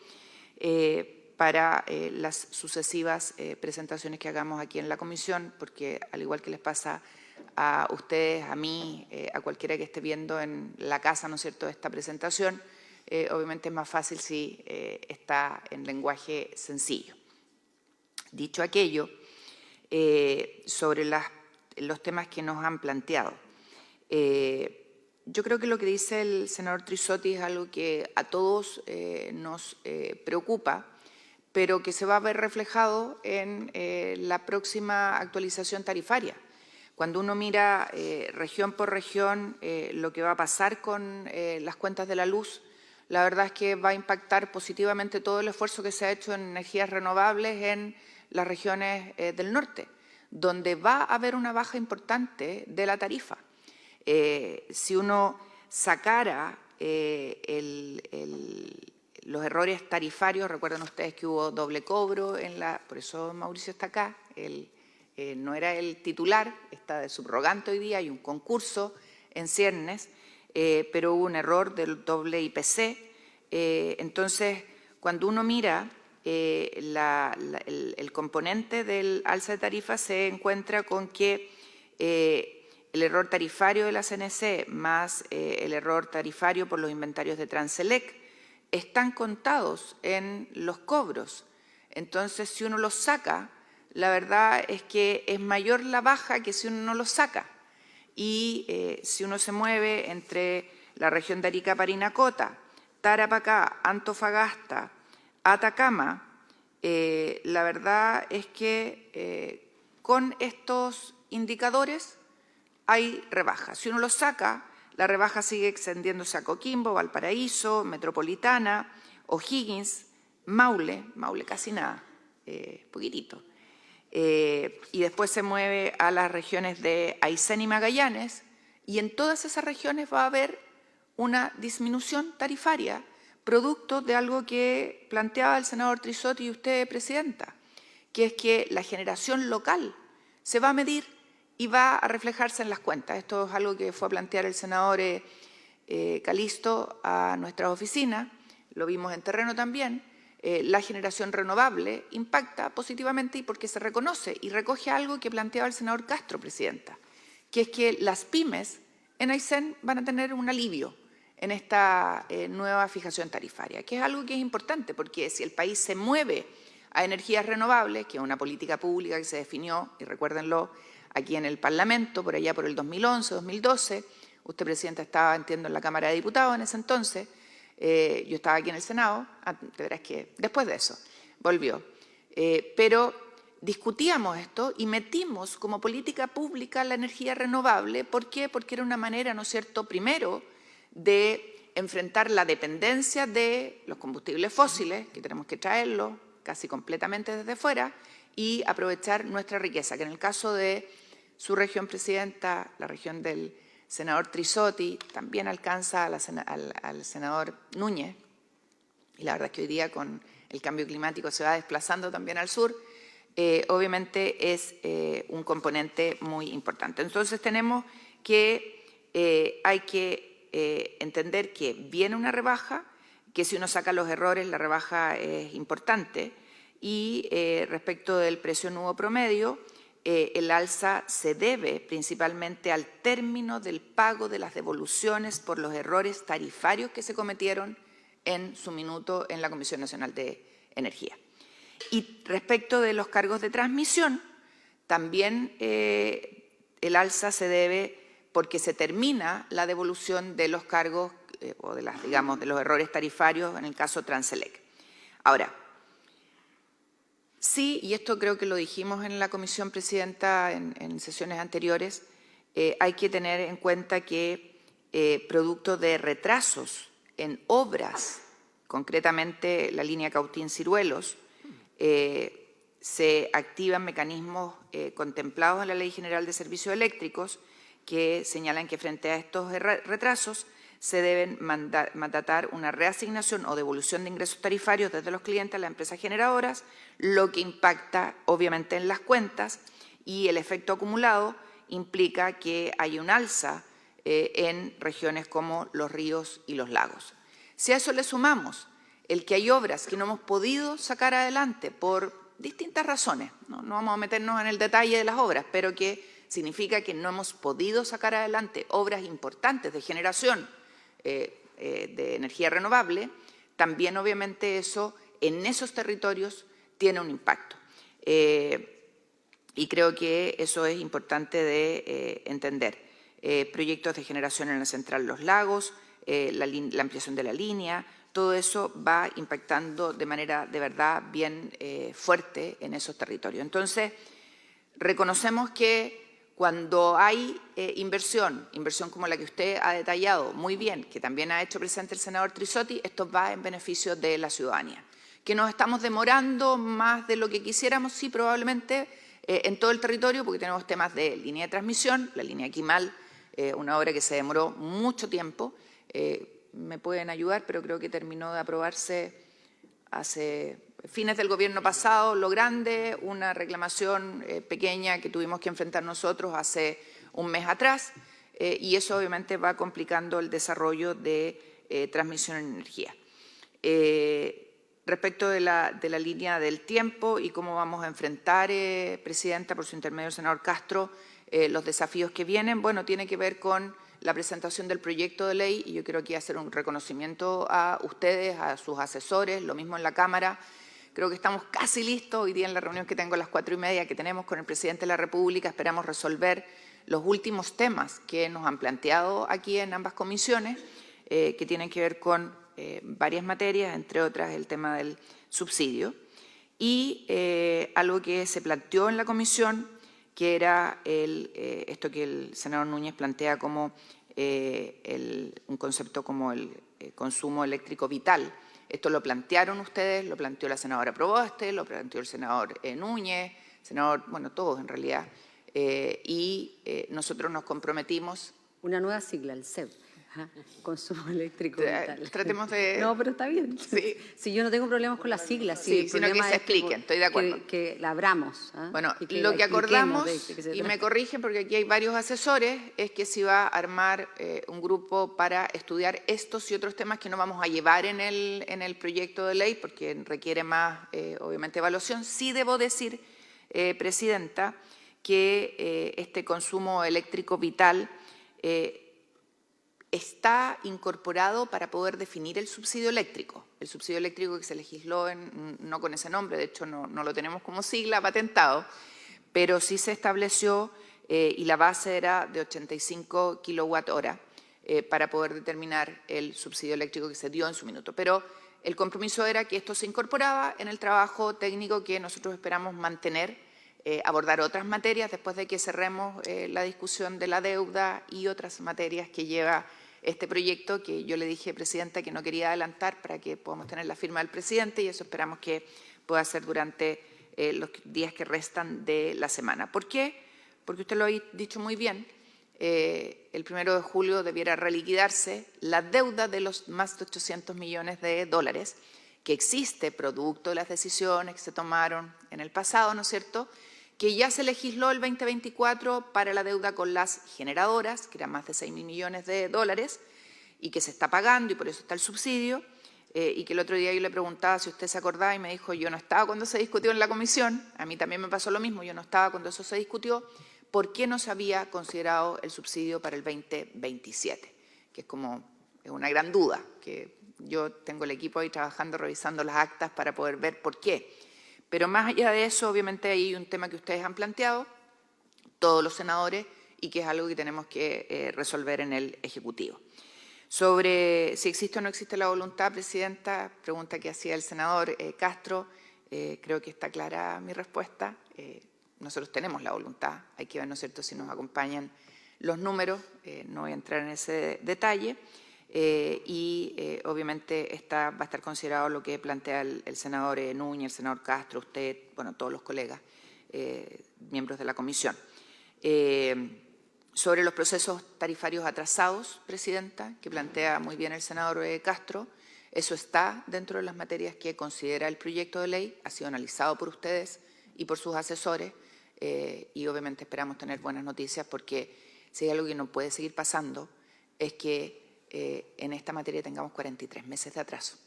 para las sucesivas presentaciones que hagamos aquí en la comisión, porque al igual que les pasa a ustedes, a mí, a cualquiera que esté viendo en la casa, ¿no es cierto?, esta presentación, obviamente es más fácil si está en lenguaje sencillo. Dicho aquello, sobre los temas que nos han planteado. Yo creo que lo que dice el senador Trizzotti es algo que a todos nos preocupa, pero que se va a ver reflejado en la próxima actualización tarifaria. Cuando uno mira región por región lo que va a pasar con las cuentas de la luz, la verdad es que va a impactar positivamente todo el esfuerzo que se ha hecho en energías renovables en las regiones del norte, donde va a haber una baja importante de la tarifa. Si uno sacara los errores tarifarios, recuerden ustedes que hubo doble cobro, por eso Mauricio está acá, no era el titular, está de subrogante hoy día, hay un concurso en ciernes, pero hubo un error del doble IPC. Entonces, cuando uno mira el componente del alza de tarifa, se encuentra con que el error tarifario de la CNC más el error tarifario por los inventarios de Transelec están contados en los cobros. Entonces, si uno los saca, la verdad es que es mayor la baja que si uno no los saca. Y si uno se mueve entre la región de Arica, Parinacota, Tarapacá, Antofagasta, Atacama, la verdad es que con estos indicadores hay rebaja. Si uno los saca, la rebaja sigue extendiéndose a Coquimbo, Valparaíso, Metropolitana, O'Higgins, Maule casi nada, poquitito. Y después se mueve a las regiones de Aysén y Magallanes, y en todas esas regiones va a haber una disminución tarifaria, producto de algo que planteaba el senador Trizoti y usted, Presidenta, que es que la generación local se va a medir y va a reflejarse en las cuentas. Esto es algo que fue a plantear el senador Calisto a nuestras oficinas, lo vimos en terreno también. La generación renovable impacta positivamente y porque se reconoce y recoge algo que planteaba el senador Castro, Presidenta, que es que las pymes en Aysén van a tener un alivio en esta nueva fijación tarifaria, que es algo que es importante, porque si el país se mueve a energías renovables, que es una política pública que se definió, y recuérdenlo, aquí en el Parlamento, por allá por el 2011, 2012, usted, Presidenta, estaba, entiendo, en la Cámara de Diputados en ese entonces, yo estaba aquí en el Senado, de veras que después de eso volvió, pero discutíamos esto y metimos como política pública la energía renovable. ¿Por qué? Porque era una manera, ¿no es cierto?, primero, de enfrentar la dependencia de los combustibles fósiles, que tenemos que traerlos casi completamente desde fuera, y aprovechar nuestra riqueza, que en el caso de su región, Presidenta, la región del senador Trizoti, también alcanza al senador Núñez, y la verdad es que hoy día con el cambio climático se va desplazando también al sur, obviamente es un componente muy importante. Entonces tenemos que, hay que entender que viene una rebaja, que si uno saca los errores, la rebaja es importante, y respecto del precio nuevo promedio, el alza se debe principalmente al término del pago de las devoluciones por los errores tarifarios que se cometieron en su minuto en la Comisión Nacional de Energía. Y respecto de los cargos de transmisión, también el alza se debe porque se termina la devolución de los cargos o de los errores tarifarios en el caso Transelec. Ahora, sí, y esto creo que lo dijimos en la comisión, Presidenta, en sesiones anteriores, hay que tener en cuenta que producto de retrasos en obras, concretamente la línea Cautín-Ciruelos, se activan mecanismos contemplados en la Ley General de Servicios Eléctricos que señalan que frente a estos retrasos se deben mandatar una reasignación o devolución de ingresos tarifarios desde los clientes a las empresas generadoras, lo que impacta obviamente en las cuentas, y el efecto acumulado implica que hay un alza en regiones como los ríos y los lagos. Si a eso le sumamos el que hay obras que no hemos podido sacar adelante por distintas razones, no vamos a meternos en el detalle de las obras, pero que significa que no hemos podido sacar adelante obras importantes de generación de energía renovable, también obviamente eso en esos territorios tiene un impacto. Y creo que eso es importante de entender. Proyectos de generación en la central Los Lagos, la ampliación de la línea, todo eso va impactando de manera de verdad bien fuerte en esos territorios. Entonces, reconocemos que cuando hay inversión como la que usted ha detallado muy bien, que también ha hecho presente el senador Trizoti, esto va en beneficio de la ciudadanía. Que nos estamos demorando más de lo que quisiéramos, sí, probablemente en todo el territorio, porque tenemos temas de línea de transmisión, la línea Quimal, una obra que se demoró mucho tiempo. Me pueden ayudar, pero creo que terminó de aprobarse hace fines del gobierno pasado, lo grande, una reclamación pequeña que tuvimos que enfrentar nosotros hace un mes atrás, y eso obviamente va complicando el desarrollo de transmisión en energía. Respecto de la línea del tiempo y cómo vamos a enfrentar, Presidenta, por su intermedio, el senador Castro, los desafíos que vienen, bueno, tiene que ver con la presentación del proyecto de ley, y yo quiero aquí hacer un reconocimiento a ustedes, a sus asesores, lo mismo en la Cámara. Creo que estamos casi listos. Hoy día en la reunión que tengo a las 4:30 que tenemos con el Presidente de la República, esperamos resolver los últimos temas que nos han planteado aquí en ambas comisiones, que tienen que ver con varias materias, entre otras el tema del subsidio. Y algo que se planteó en la comisión, que era esto que el senador Núñez plantea como un concepto como el consumo eléctrico vital. Esto lo plantearon ustedes, lo planteó la senadora Proboste, lo planteó el senador Núñez, senador, bueno, todos en realidad, y nosotros nos comprometimos. Una nueva sigla, el CEV. Ajá. Consumo eléctrico vital. Tratemos de... No, pero está bien. Sí. Si yo no tengo problemas con las siglas. Sí, el sino que problema se es expliquen, estoy de acuerdo. Que la abramos. ¿Ah? Bueno, y que lo la que acordamos, expliquemos de qué se y trata. me corrigen porque aquí hay varios asesores, es que se va a armar un grupo para estudiar estos y otros temas que no vamos a llevar en el proyecto de ley porque requiere más, obviamente, evaluación. Sí debo decir, Presidenta, que este consumo eléctrico vital está incorporado para poder definir el subsidio eléctrico. El subsidio eléctrico que se legisló no con ese nombre, de hecho no lo tenemos como sigla patentado, pero sí se estableció y la base era de 85 kilowatt-hora para poder determinar el subsidio eléctrico que se dio en su minuto. Pero el compromiso era que esto se incorporaba en el trabajo técnico que nosotros esperamos mantener, abordar otras materias después de que cerremos la discusión de la deuda y otras materias que lleva este proyecto, que yo le dije, Presidenta, que no quería adelantar para que podamos tener la firma del Presidente, y eso esperamos que pueda ser durante los días que restan de la semana. ¿Por qué? Porque usted lo ha dicho muy bien, el 1 de julio debiera reliquidarse la deuda de los más de 800 millones de dólares que existe producto de las decisiones que se tomaron en el pasado, ¿no es cierto?, que ya se legisló el 2024 para la deuda con las generadoras, que era más de 6.000 millones de dólares, y que se está pagando y por eso está el subsidio, y que el otro día yo le preguntaba si usted se acordaba y me dijo, yo no estaba cuando se discutió en la comisión, a mí también me pasó lo mismo, yo no estaba cuando eso se discutió, ¿por qué no se había considerado el subsidio para el 2027? Que es una gran duda, que yo tengo el equipo ahí trabajando, revisando las actas para poder ver por qué. Pero más allá de eso, obviamente hay un tema que ustedes han planteado, todos los senadores, y que es algo que tenemos que resolver en el Ejecutivo. Sobre si existe o no existe la voluntad, Presidenta, pregunta que hacía el senador Castro, creo que está clara mi respuesta. Nosotros tenemos la voluntad, hay que ver, ¿no es cierto?, si nos acompañan los números, no voy a entrar en ese detalle. Obviamente va a estar considerado lo que plantea el senador Núñez, el senador Castro, usted, bueno, todos los colegas, miembros de la comisión. Sobre los procesos tarifarios atrasados, Presidenta, que plantea muy bien el senador Castro, eso está dentro de las materias que considera el proyecto de ley, ha sido analizado por ustedes y por sus asesores, y obviamente esperamos tener buenas noticias porque si hay algo que no puede seguir pasando es que en esta materia tengamos 43 meses de atraso.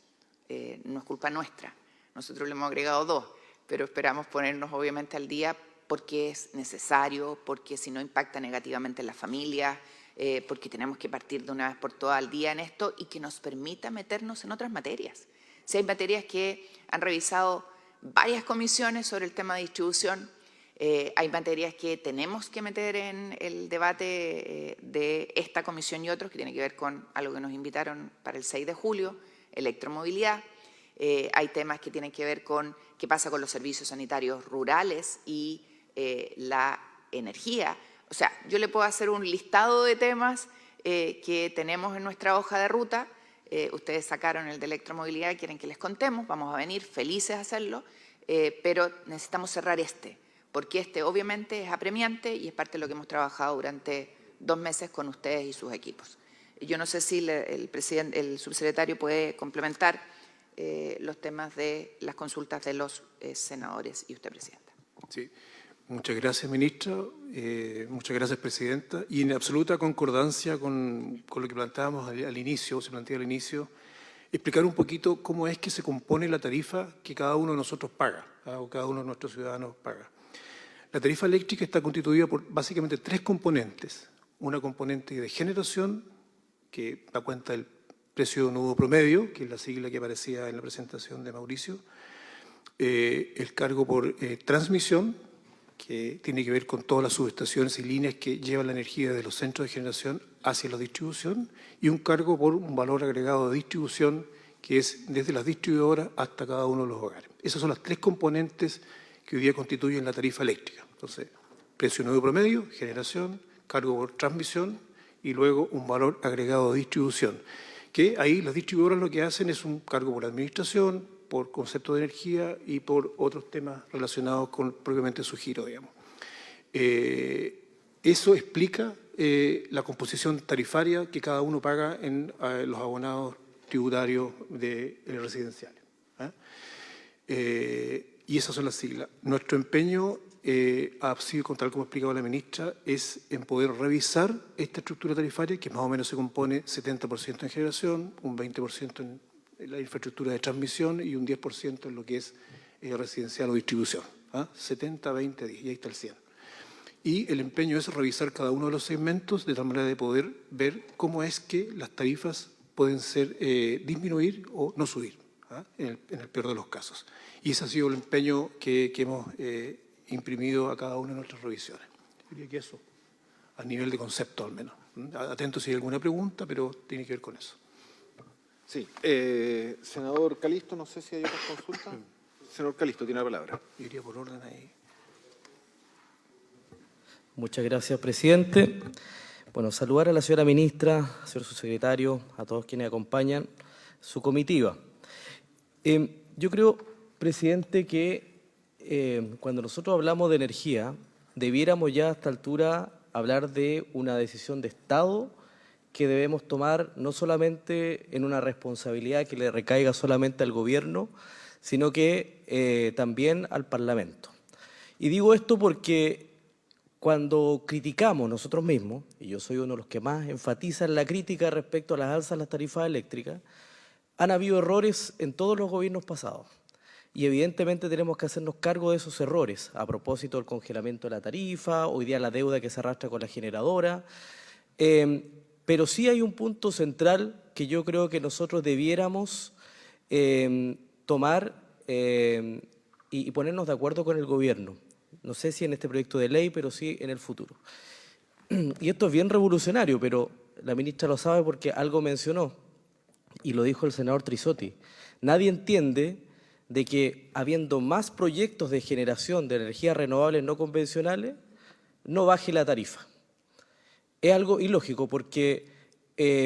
No es culpa nuestra, nosotros le hemos agregado 2, pero esperamos ponernos obviamente al día porque es necesario, porque si no impacta negativamente en las familias, porque tenemos que partir de una vez por todas al día en esto y que nos permita meternos en otras materias. Si hay materias que han revisado varias comisiones sobre el tema de distribución, hay materias que tenemos que meter en el debate de esta comisión y otros, que tiene que ver con algo que nos invitaron para el 6 de julio, electromovilidad. Hay temas que tienen que ver con qué pasa con los servicios sanitarios rurales y la energía. O sea, yo le puedo hacer un listado de temas que tenemos en nuestra hoja de ruta. Ustedes sacaron el de electromovilidad, quieren que les contemos, vamos a venir felices a hacerlo, pero necesitamos cerrar porque obviamente es apremiante y es parte de lo que hemos trabajado durante 2 meses con ustedes y sus equipos. Yo no sé si el subsecretario puede complementar los temas de las consultas de los senadores y usted, Presidenta. Sí, muchas gracias, ministro, muchas gracias, Presidenta, y en absoluta concordancia con lo que planteábamos al inicio, se plantea al inicio, explicar un poquito cómo es que se compone la tarifa que cada uno de nosotros paga, o cada uno de nuestros ciudadanos paga. La tarifa eléctrica está constituida por básicamente tres componentes. Una componente de generación, que da cuenta del precio nudo promedio, que es la sigla que aparecía en la presentación de Mauricio. El cargo por transmisión, que tiene que ver con todas las subestaciones y líneas que llevan la energía de los centros de generación hacia la distribución, y un cargo por un valor agregado de distribución, que es desde las distribuidoras hasta cada uno de los hogares. Esas son las tres componentes que hoy día constituyen la tarifa eléctrica. Entonces, precio nudo promedio, generación, cargo por transmisión y luego un valor agregado de distribución. Que ahí las distribuidoras lo que hacen es un cargo por administración, por concepto de energía y por otros temas relacionados con propiamente su giro, digamos. Eso explica la composición tarifaria que cada uno paga en los abonados tributarios residenciales. Y esas son las siglas. Nuestro empeño ha sido, tal como ha explicado la ministra, es en poder revisar esta estructura tarifaria, que más o menos se compone 70% en generación, un 20% en la infraestructura de transmisión y un 10% en lo que es residencial o distribución. 70, 20, 10, y ahí está el 100. Y el empeño es revisar cada uno de los segmentos de tal manera de poder ver cómo es que las tarifas pueden ser disminuir o no subir, en el peor de los casos. Y ese ha sido el empeño que hemos imprimido a cada una de nuestras revisiones. Yo diría que eso, a nivel de concepto al menos. Atento si hay alguna pregunta, pero tiene que ver con eso. Sí. Senador Calisto, no sé si hay otras consultas. Senador Calisto, tiene la palabra. Yo iría por orden ahí. Muchas gracias, presidente. Bueno, saludar a la señora ministra, señor subsecretario, a todos quienes acompañan su comitiva. Yo creo, presidente, que cuando nosotros hablamos de energía, debiéramos ya a esta altura hablar de una decisión de Estado que debemos tomar no solamente en una responsabilidad que le recaiga solamente al gobierno, sino que también al Parlamento. Y digo esto porque cuando criticamos nosotros mismos, y yo soy uno de los que más enfatizan la crítica respecto a las alzas de las tarifas eléctricas, han habido errores en todos los gobiernos pasados. Y evidentemente tenemos que hacernos cargo de esos errores, a propósito del congelamiento de la tarifa, hoy día la deuda que se arrastra con la generadora. Pero sí hay un punto central que yo creo que nosotros debiéramos tomar y ponernos de acuerdo con el gobierno. No sé si en este proyecto de ley, pero sí en el futuro. Y esto es bien revolucionario, pero la ministra lo sabe porque algo mencionó, y lo dijo el senador Trisotti. Nadie entiende de que habiendo más proyectos de generación de energías renovables no convencionales, no baje la tarifa. Es algo ilógico porque,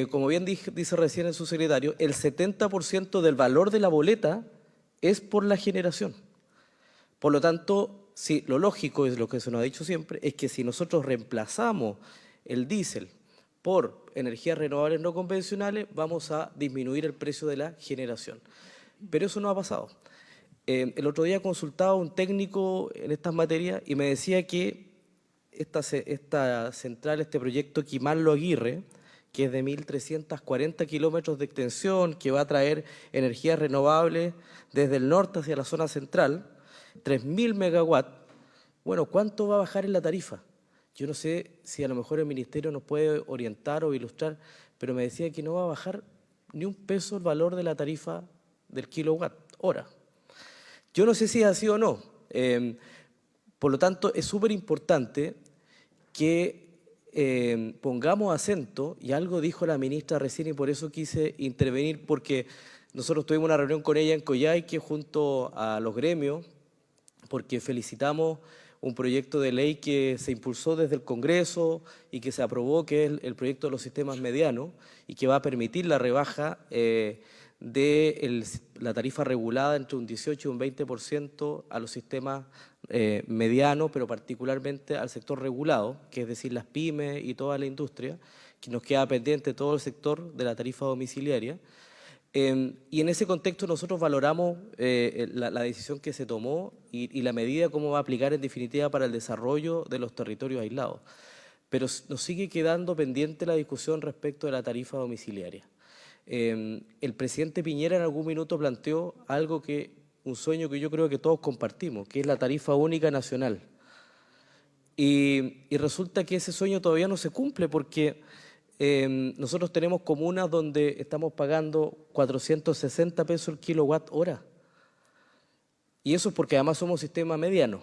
como bien dice recién el subsecretario, el 70% del valor de la boleta es por la generación. Por lo tanto, sí, lo lógico es lo que se nos ha dicho siempre, es que si nosotros reemplazamos el diésel por energías renovables no convencionales, vamos a disminuir el precio de la generación. Pero eso no ha pasado. El otro día consultaba a un técnico en estas materias y me decía que esta central, este proyecto Quimarlo Aguirre, que es de 1.340 kilómetros de extensión, que va a traer energías renovables desde el norte hacia la zona central, 3.000 megawatts, bueno, ¿cuánto va a bajar en la tarifa? Yo no sé si a lo mejor el Ministerio nos puede orientar o ilustrar, pero me decía que no va a bajar ni un peso el valor de la tarifa del kilowatt hora. Yo no sé si es así o no. Por lo tanto, es súper importante que pongamos acento, y algo dijo la ministra recién y por eso quise intervenir, porque nosotros tuvimos una reunión con ella en Coyhaique junto a los gremios, porque felicitamos un proyecto de ley que se impulsó desde el Congreso y que se aprobó, que es el proyecto de los sistemas medianos, y que va a permitir la rebaja de la tarifa regulada entre un 18 y un 20% a los sistemas medianos, pero particularmente al sector regulado, que es decir, las pymes y toda la industria, que nos queda pendiente todo el sector de la tarifa domiciliaria. Y en ese contexto nosotros valoramos la decisión que se tomó y la medida cómo va a aplicar en definitiva para el desarrollo de los territorios aislados. Pero nos sigue quedando pendiente la discusión respecto de la tarifa domiciliaria. El presidente Piñera en algún minuto planteó algo un sueño que yo creo que todos compartimos, que es la tarifa única nacional. Y resulta que ese sueño todavía no se cumple porque nosotros tenemos comunas donde estamos pagando 460 pesos el kilowatt hora. Y eso es porque además somos sistema mediano.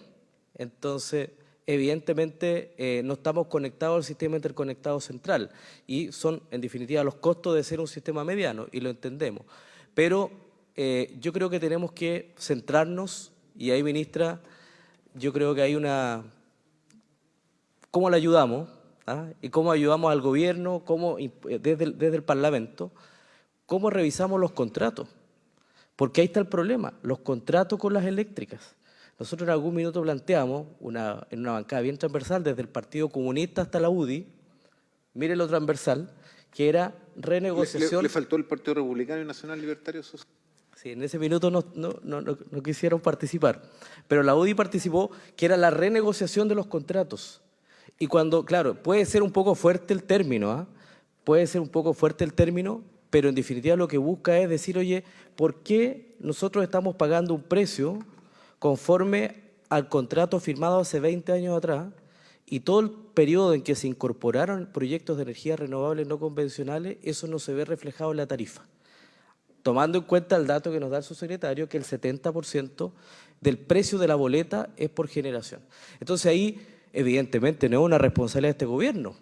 Entonces, evidentemente, no estamos conectados al sistema interconectado central. Y son, en definitiva, los costos de ser un sistema mediano, y lo entendemos. Pero yo creo que tenemos que centrarnos, y ahí, ministra, yo creo que hay una... ¿Cómo le ayudamos? ¿Ah? Y cómo ayudamos al gobierno, cómo, desde el Parlamento, cómo revisamos los contratos. Porque ahí está el problema, los contratos con las eléctricas. Nosotros en algún minuto planteamos, en una bancada bien transversal, desde el Partido Comunista hasta la UDI, mire lo transversal, que era renegociación... Le faltó el Partido Republicano y Nacional Libertario Social. Sí, en ese minuto no quisieron participar. Pero la UDI participó, que era la renegociación de los contratos. Y cuando, claro, puede ser un poco fuerte el término, ¿ah? Puede ser un poco fuerte el término, pero en definitiva lo que busca es decir, oye, ¿por qué nosotros estamos pagando un precio conforme al contrato firmado hace 20 años atrás y todo el periodo en que se incorporaron proyectos de energías renovables no convencionales, eso no se ve reflejado en la tarifa? Tomando en cuenta el dato que nos da el subsecretario, que el 70% del precio de la boleta es por generación. Entonces ahí, evidentemente, no es una responsabilidad de este gobierno,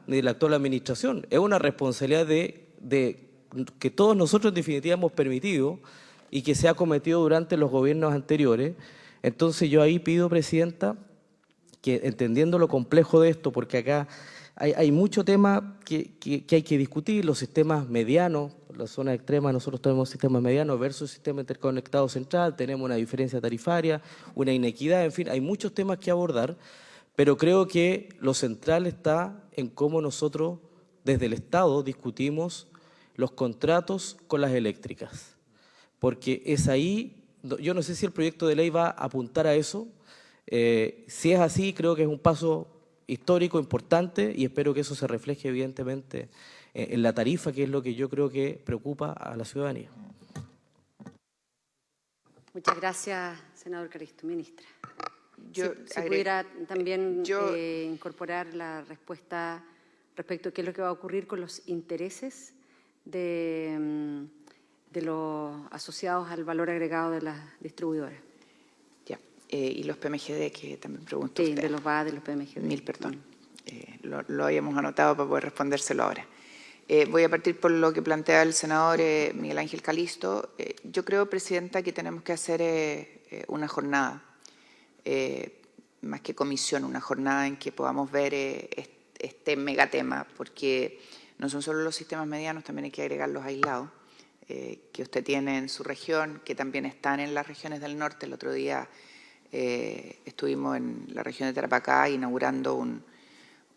ni de la actual administración, es una responsabilidad de que todos nosotros en definitiva hemos permitido y que se ha cometido durante los gobiernos anteriores. Entonces yo ahí pido, Presidenta, que entendiendo lo complejo de esto, porque acá hay mucho tema que hay que discutir, los sistemas medianos, las zonas extremas, nosotros tenemos sistemas medianos versus sistema interconectado central, tenemos una diferencia tarifaria, una inequidad, en fin, hay muchos temas que abordar, pero creo que lo central está en cómo nosotros desde el Estado discutimos los contratos con las eléctricas, porque es ahí, yo no sé si el proyecto de ley va a apuntar a eso, si es así creo que es un paso histórico importante y espero que eso se refleje evidentemente en la tarifa, que es lo que yo creo que preocupa a la ciudadanía. Muchas gracias, senador Calisto. Ministra. Si pudiera también incorporar la respuesta respecto a qué es lo que va a ocurrir con los intereses de los asociados al valor agregado de las distribuidoras. Ya. Y los PMGD, que también preguntó Sí, usted. de los VA, de los PMGD. Mil perdón. Lo habíamos anotado para poder respondérselo ahora. Voy a partir por lo que plantea el senador Miguel Ángel Calisto. Yo creo, Presidenta, que tenemos que hacer una jornada, más que comisión, una jornada en que podamos ver este megatema, porque no son solo los sistemas medianos, también hay que agregar los aislados que usted tiene en su región, que también están en las regiones del norte. El otro día estuvimos en la región de Tarapacá inaugurando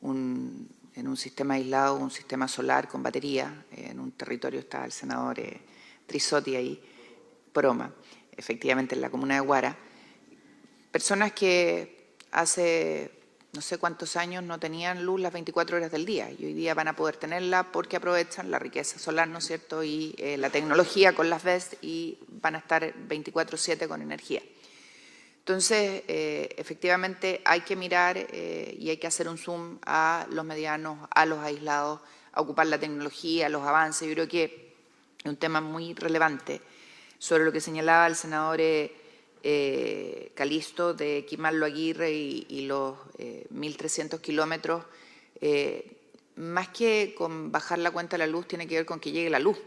en un sistema aislado, un sistema solar con batería. En un territorio está el senador Trisotti ahí, Proma, efectivamente en la comuna de Huara. Personas que hace no sé cuántos años no tenían luz las 24 horas del día y hoy día van a poder tenerla porque aprovechan la riqueza solar, ¿no es cierto?, y la tecnología con las BESS y van a estar 24/7 con energía. Entonces, efectivamente hay que mirar y hay que hacer un zoom a los medianos, a los aislados, a ocupar la tecnología, los avances. Yo creo que es un tema muy relevante sobre lo que señalaba el senador Calisto de Quimarlo Aguirre y los 1.300 kilómetros. Más que con bajar la cuenta de la luz, tiene que ver con que llegue la luz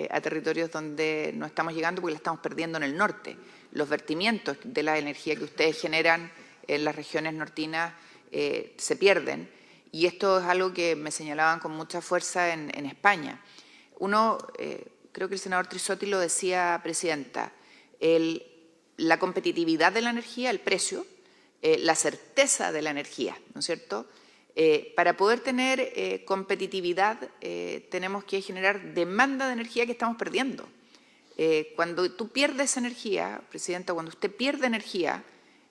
a territorios donde no estamos llegando porque la estamos perdiendo en el norte. Los vertimientos de la energía que ustedes generan en las regiones nortinas se pierden. Y esto es algo que me señalaban con mucha fuerza en España. Creo que el senador Trisotti lo decía, Presidenta, la competitividad de la energía, el precio, la certeza de la energía, ¿no es cierto? Para poder tener competitividad tenemos que generar demanda de energía que estamos perdiendo. Cuando tú pierdes energía, Presidenta, cuando usted pierde energía,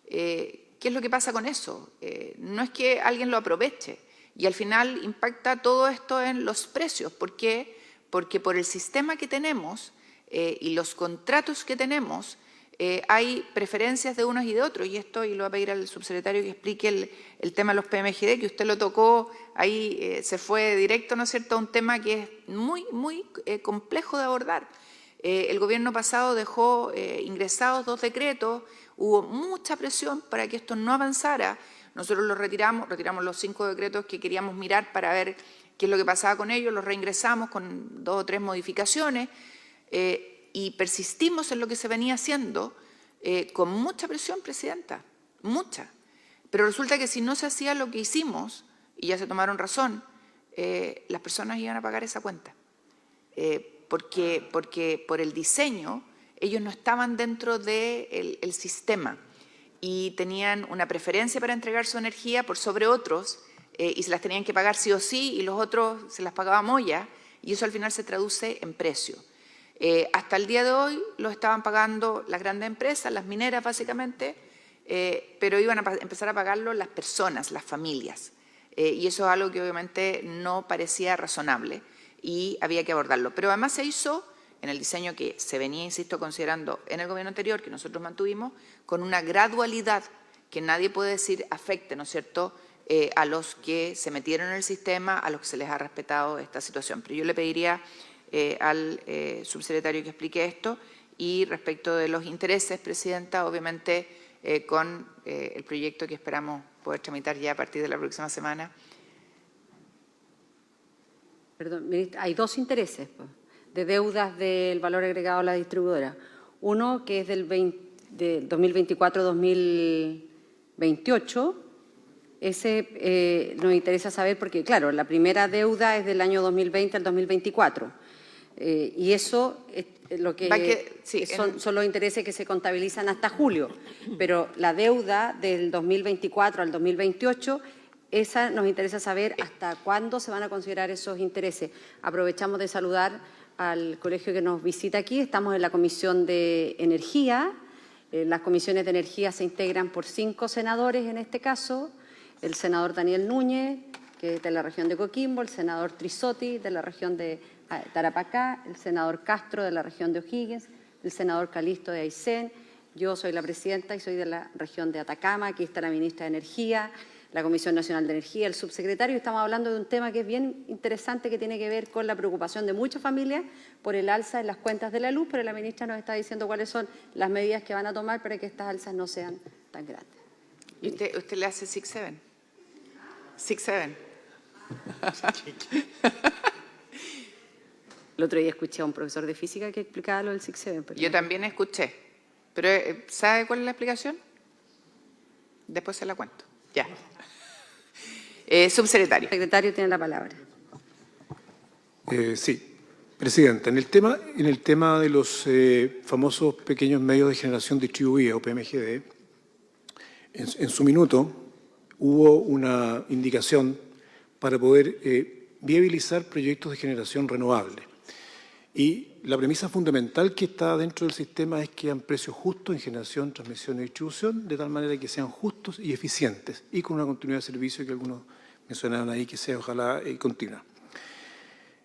¿qué es lo que pasa con eso? No es que alguien lo aproveche y al final impacta todo esto en los precios. ¿Por qué? Porque por el sistema que tenemos y los contratos que tenemos, hay preferencias de unos y de otros, y esto, y lo voy a pedir al subsecretario que explique el tema de los PMGD, que usted lo tocó, ahí se fue directo, ¿no es cierto?, a un tema que es muy complejo de abordar. El gobierno pasado dejó ingresados 2 decretos, hubo mucha presión para que esto no avanzara. Nosotros los retiramos los 5 decretos que queríamos mirar para ver qué es lo que pasaba con ellos, los reingresamos con 2 o 3 modificaciones y persistimos en lo que se venía haciendo con mucha presión, Presidenta, mucha. Pero resulta que si no se hacía lo que hicimos, y ya se tomaron razón, las personas iban a pagar esa cuenta. Porque por el diseño ellos no estaban dentro del sistema y tenían una preferencia para entregar su energía por sobre otros y se las tenían que pagar sí o sí y los otros se las pagaba moya y eso al final se traduce en precio. Hasta el día de hoy lo estaban pagando las grandes empresas, las mineras básicamente, pero iban a empezar a pagarlo las personas, las familias. Y eso es algo que obviamente no parecía razonable y había que abordarlo. Pero además se hizo en el diseño que se venía, insisto, considerando en el gobierno anterior, que nosotros mantuvimos, con una gradualidad que nadie puede decir afecte, ¿no es cierto?, a los que se metieron en el sistema, a los que se les ha respetado esta situación. Pero yo le pediría al subsecretario que explique esto y respecto de los intereses, Presidenta, obviamente con el proyecto que esperamos poder tramitar ya a partir de la próxima semana. Perdón, ministra, hay 2 intereses de deudas del valor agregado a la distribuidora. Uno que es del 2024-2028. Ese nos interesa saber porque, claro, la primera deuda es del año 2020 al 2024. Y eso es lo que son los intereses que se contabilizan hasta julio. Pero la deuda del 2024 al 2028, esa nos interesa saber hasta cuándo se van a considerar esos intereses. Aprovechamos de saludar al colegio que nos visita aquí. Estamos en la Comisión de Energía. Las comisiones de energía se integran por 5 senadores en este caso. El senador Daniel Núñez, que es de la región de Coquimbo, el senador Trisotti, de la región de Tarapacá, el senador Castro, de la región de O'Higgins, el senador Calisto de Aysén. Yo soy la presidenta y soy de la región de Atacama. Aquí está la ministra de Energía, la Comisión Nacional de Energía, el subsecretario. Estamos hablando de un tema que es bien interesante, que tiene que ver con la preocupación de muchas familias por el alza en las cuentas de la luz, pero la ministra nos está diciendo cuáles son las medidas que van a tomar para que estas alzas no sean tan grandes. ¿Y usted le hace 6-7? 6-7. El otro día escuché a un profesor de física que explicaba lo del 6-7. Yo también escuché. Pero ¿sabe cuál es la explicación? Después se la cuento. Ya. Subsecretario. El secretario tiene la palabra. Sí, Presidenta. En el tema de los famosos pequeños medios de generación distribuida o PMGD, en su minuto hubo una indicación para poder viabilizar proyectos de generación renovable. Y la premisa fundamental que está dentro del sistema es que hayan precios justos en generación, transmisión y distribución, de tal manera que sean justos y eficientes, y con una continuidad de servicio que algunos mencionaban ahí que sea ojalá continua.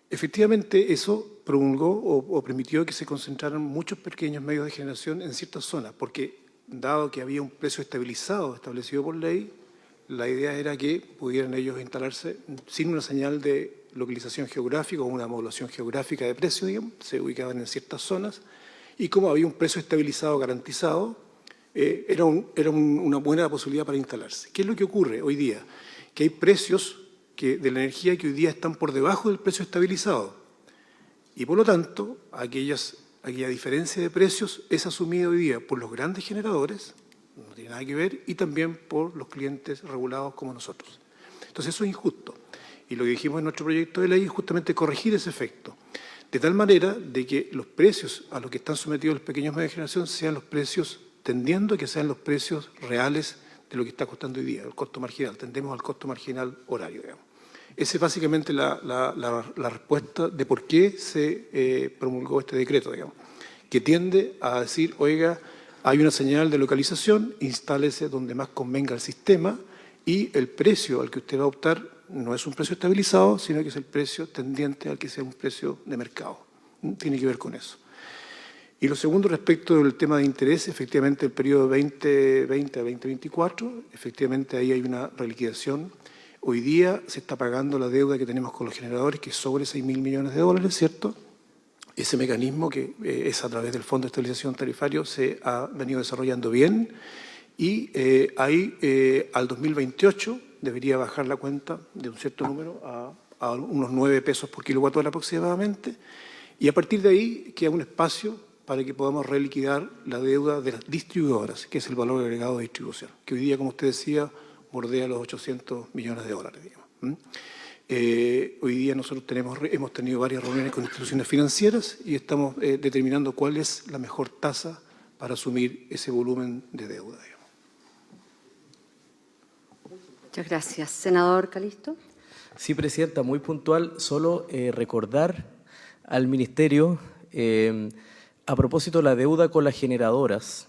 Efectivamente, eso promulgó o permitió que se concentraran muchos pequeños medios de generación en ciertas zonas, porque dado que había un precio estabilizado establecido por ley, la idea era que pudieran ellos instalarse sin una señal de localización geográfica o una modulación geográfica de precio, digamos, se ubicaban en ciertas zonas, y como había un precio estabilizado garantizado, era una buena posibilidad para instalarse. ¿Qué es lo que ocurre hoy día? Que hay precios de la energía que hoy día están por debajo del precio estabilizado, y por lo tanto, aquella diferencia de precios es asumida hoy día por los grandes generadores, no tiene nada que ver, y también por los clientes regulados como nosotros. Entonces eso es injusto. Y lo que dijimos en nuestro proyecto de ley es justamente corregir ese efecto, de tal manera de que los precios a los que están sometidos los pequeños medios de generación sean los precios, tendiendo a que sean los precios reales de lo que está costando hoy día, el costo marginal. Tendemos al costo marginal horario, digamos. Esa es básicamente la respuesta de por qué se promulgó este decreto, digamos, que tiende a decir, oiga, hay una señal de localización, instálese donde más convenga el sistema y el precio al que usted va a optar no es un precio estabilizado, sino que es el precio tendiente al que sea un precio de mercado. Tiene que ver con eso. Y lo segundo, respecto del tema de interés, efectivamente el periodo 2020 a 2024, efectivamente ahí hay una reliquidación. Hoy día se está pagando la deuda que tenemos con los generadores, que es sobre 6.000 millones de dólares, ¿cierto? Ese mecanismo, que es a través del Fondo de Estabilización Tarifario, se ha venido desarrollando bien y ahí al 2028 debería bajar la cuenta de un cierto número a unos 9 pesos por kilowatt hora aproximadamente, y a partir de ahí queda un espacio para que podamos reliquidar la deuda de las distribuidoras, que es el valor agregado de distribución, que hoy día, como usted decía, bordea los 800 millones de dólares, digamos. Hoy día nosotros hemos tenido varias reuniones con instituciones financieras y estamos determinando cuál es la mejor tasa para asumir ese volumen de deuda, digamos. Muchas gracias. Senador Calisto. Sí, Presidenta, muy puntual, solo recordar al Ministerio, a propósito de la deuda con las generadoras,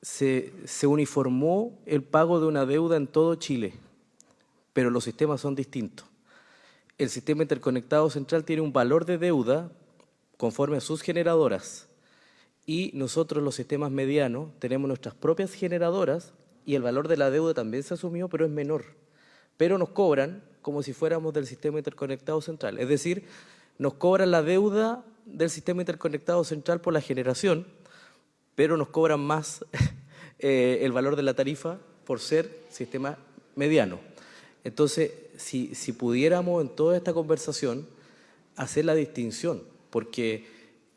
se uniformó el pago de una deuda en todo Chile, pero los sistemas son distintos. El sistema interconectado central tiene un valor de deuda conforme a sus generadoras y nosotros, los sistemas medianos, tenemos nuestras propias generadoras y el valor de la deuda también se asumió, pero es menor. Pero nos cobran como si fuéramos del sistema interconectado central. Es decir, nos cobran la deuda del sistema interconectado central por la generación, pero nos cobran más el valor de la tarifa por ser sistema mediano. Entonces, si pudiéramos en toda esta conversación hacer la distinción, porque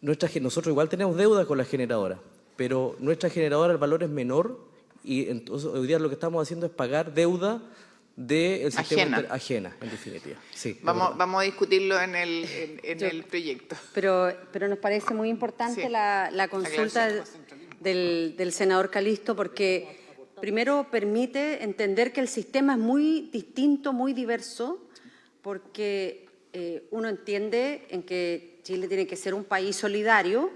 nosotros igual tenemos deuda con la generadora, pero nuestra generadora el valor es menor y entonces hoy día lo que estamos haciendo es pagar deuda del sistema ajena, en definitiva. Sí, vamos a discutirlo en el proyecto. Pero nos parece muy importante la consulta del senador Calisto, porque primero permite entender que el sistema es muy distinto, muy diverso, porque uno entiende en que Chile tiene que ser un país solidario,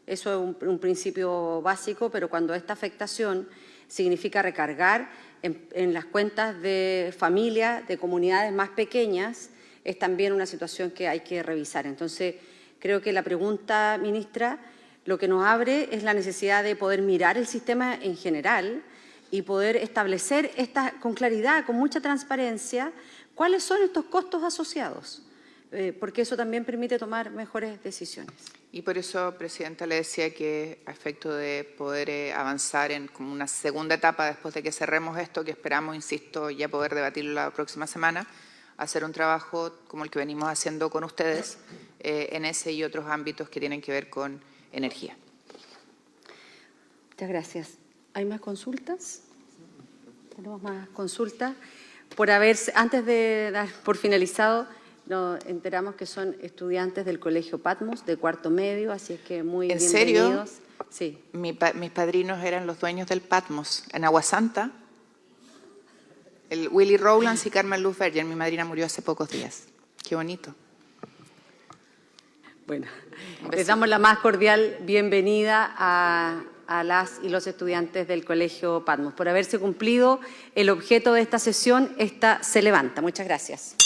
eso es un principio básico, pero cuando esta afectación significa recargar en las cuentas de familias, de comunidades más pequeñas, es también una situación que hay que revisar. Entonces, creo que la pregunta, ministra, lo que nos abre es la necesidad de poder mirar el sistema en general y poder establecer con claridad, con mucha transparencia, cuáles son estos costos asociados, porque eso también permite tomar mejores decisiones. Y por eso, Presidenta, le decía que a efecto de poder avanzar en como una segunda etapa después de que cerremos esto, que esperamos, insisto, ya poder debatirlo la próxima semana, hacer un trabajo como el que venimos haciendo con ustedes en ese y otros ámbitos que tienen que ver con energía. Muchas gracias. ¿Hay más consultas? Tenemos más consultas. Antes de dar por finalizado, nos enteramos que son estudiantes del Colegio Patmos, de cuarto medio, así es que muy bienvenidos. ¿En serio? Sí. Mis padrinos eran los dueños del Patmos, en Aguasanta. El Willy Rowlands y Carmen Luz Berger. Mi madrina murió hace pocos días. Qué bonito. Bueno, les damos la más cordial bienvenida a las y los estudiantes del Colegio Patmos. Por haberse cumplido el objeto de esta sesión, esta se levanta. Muchas gracias.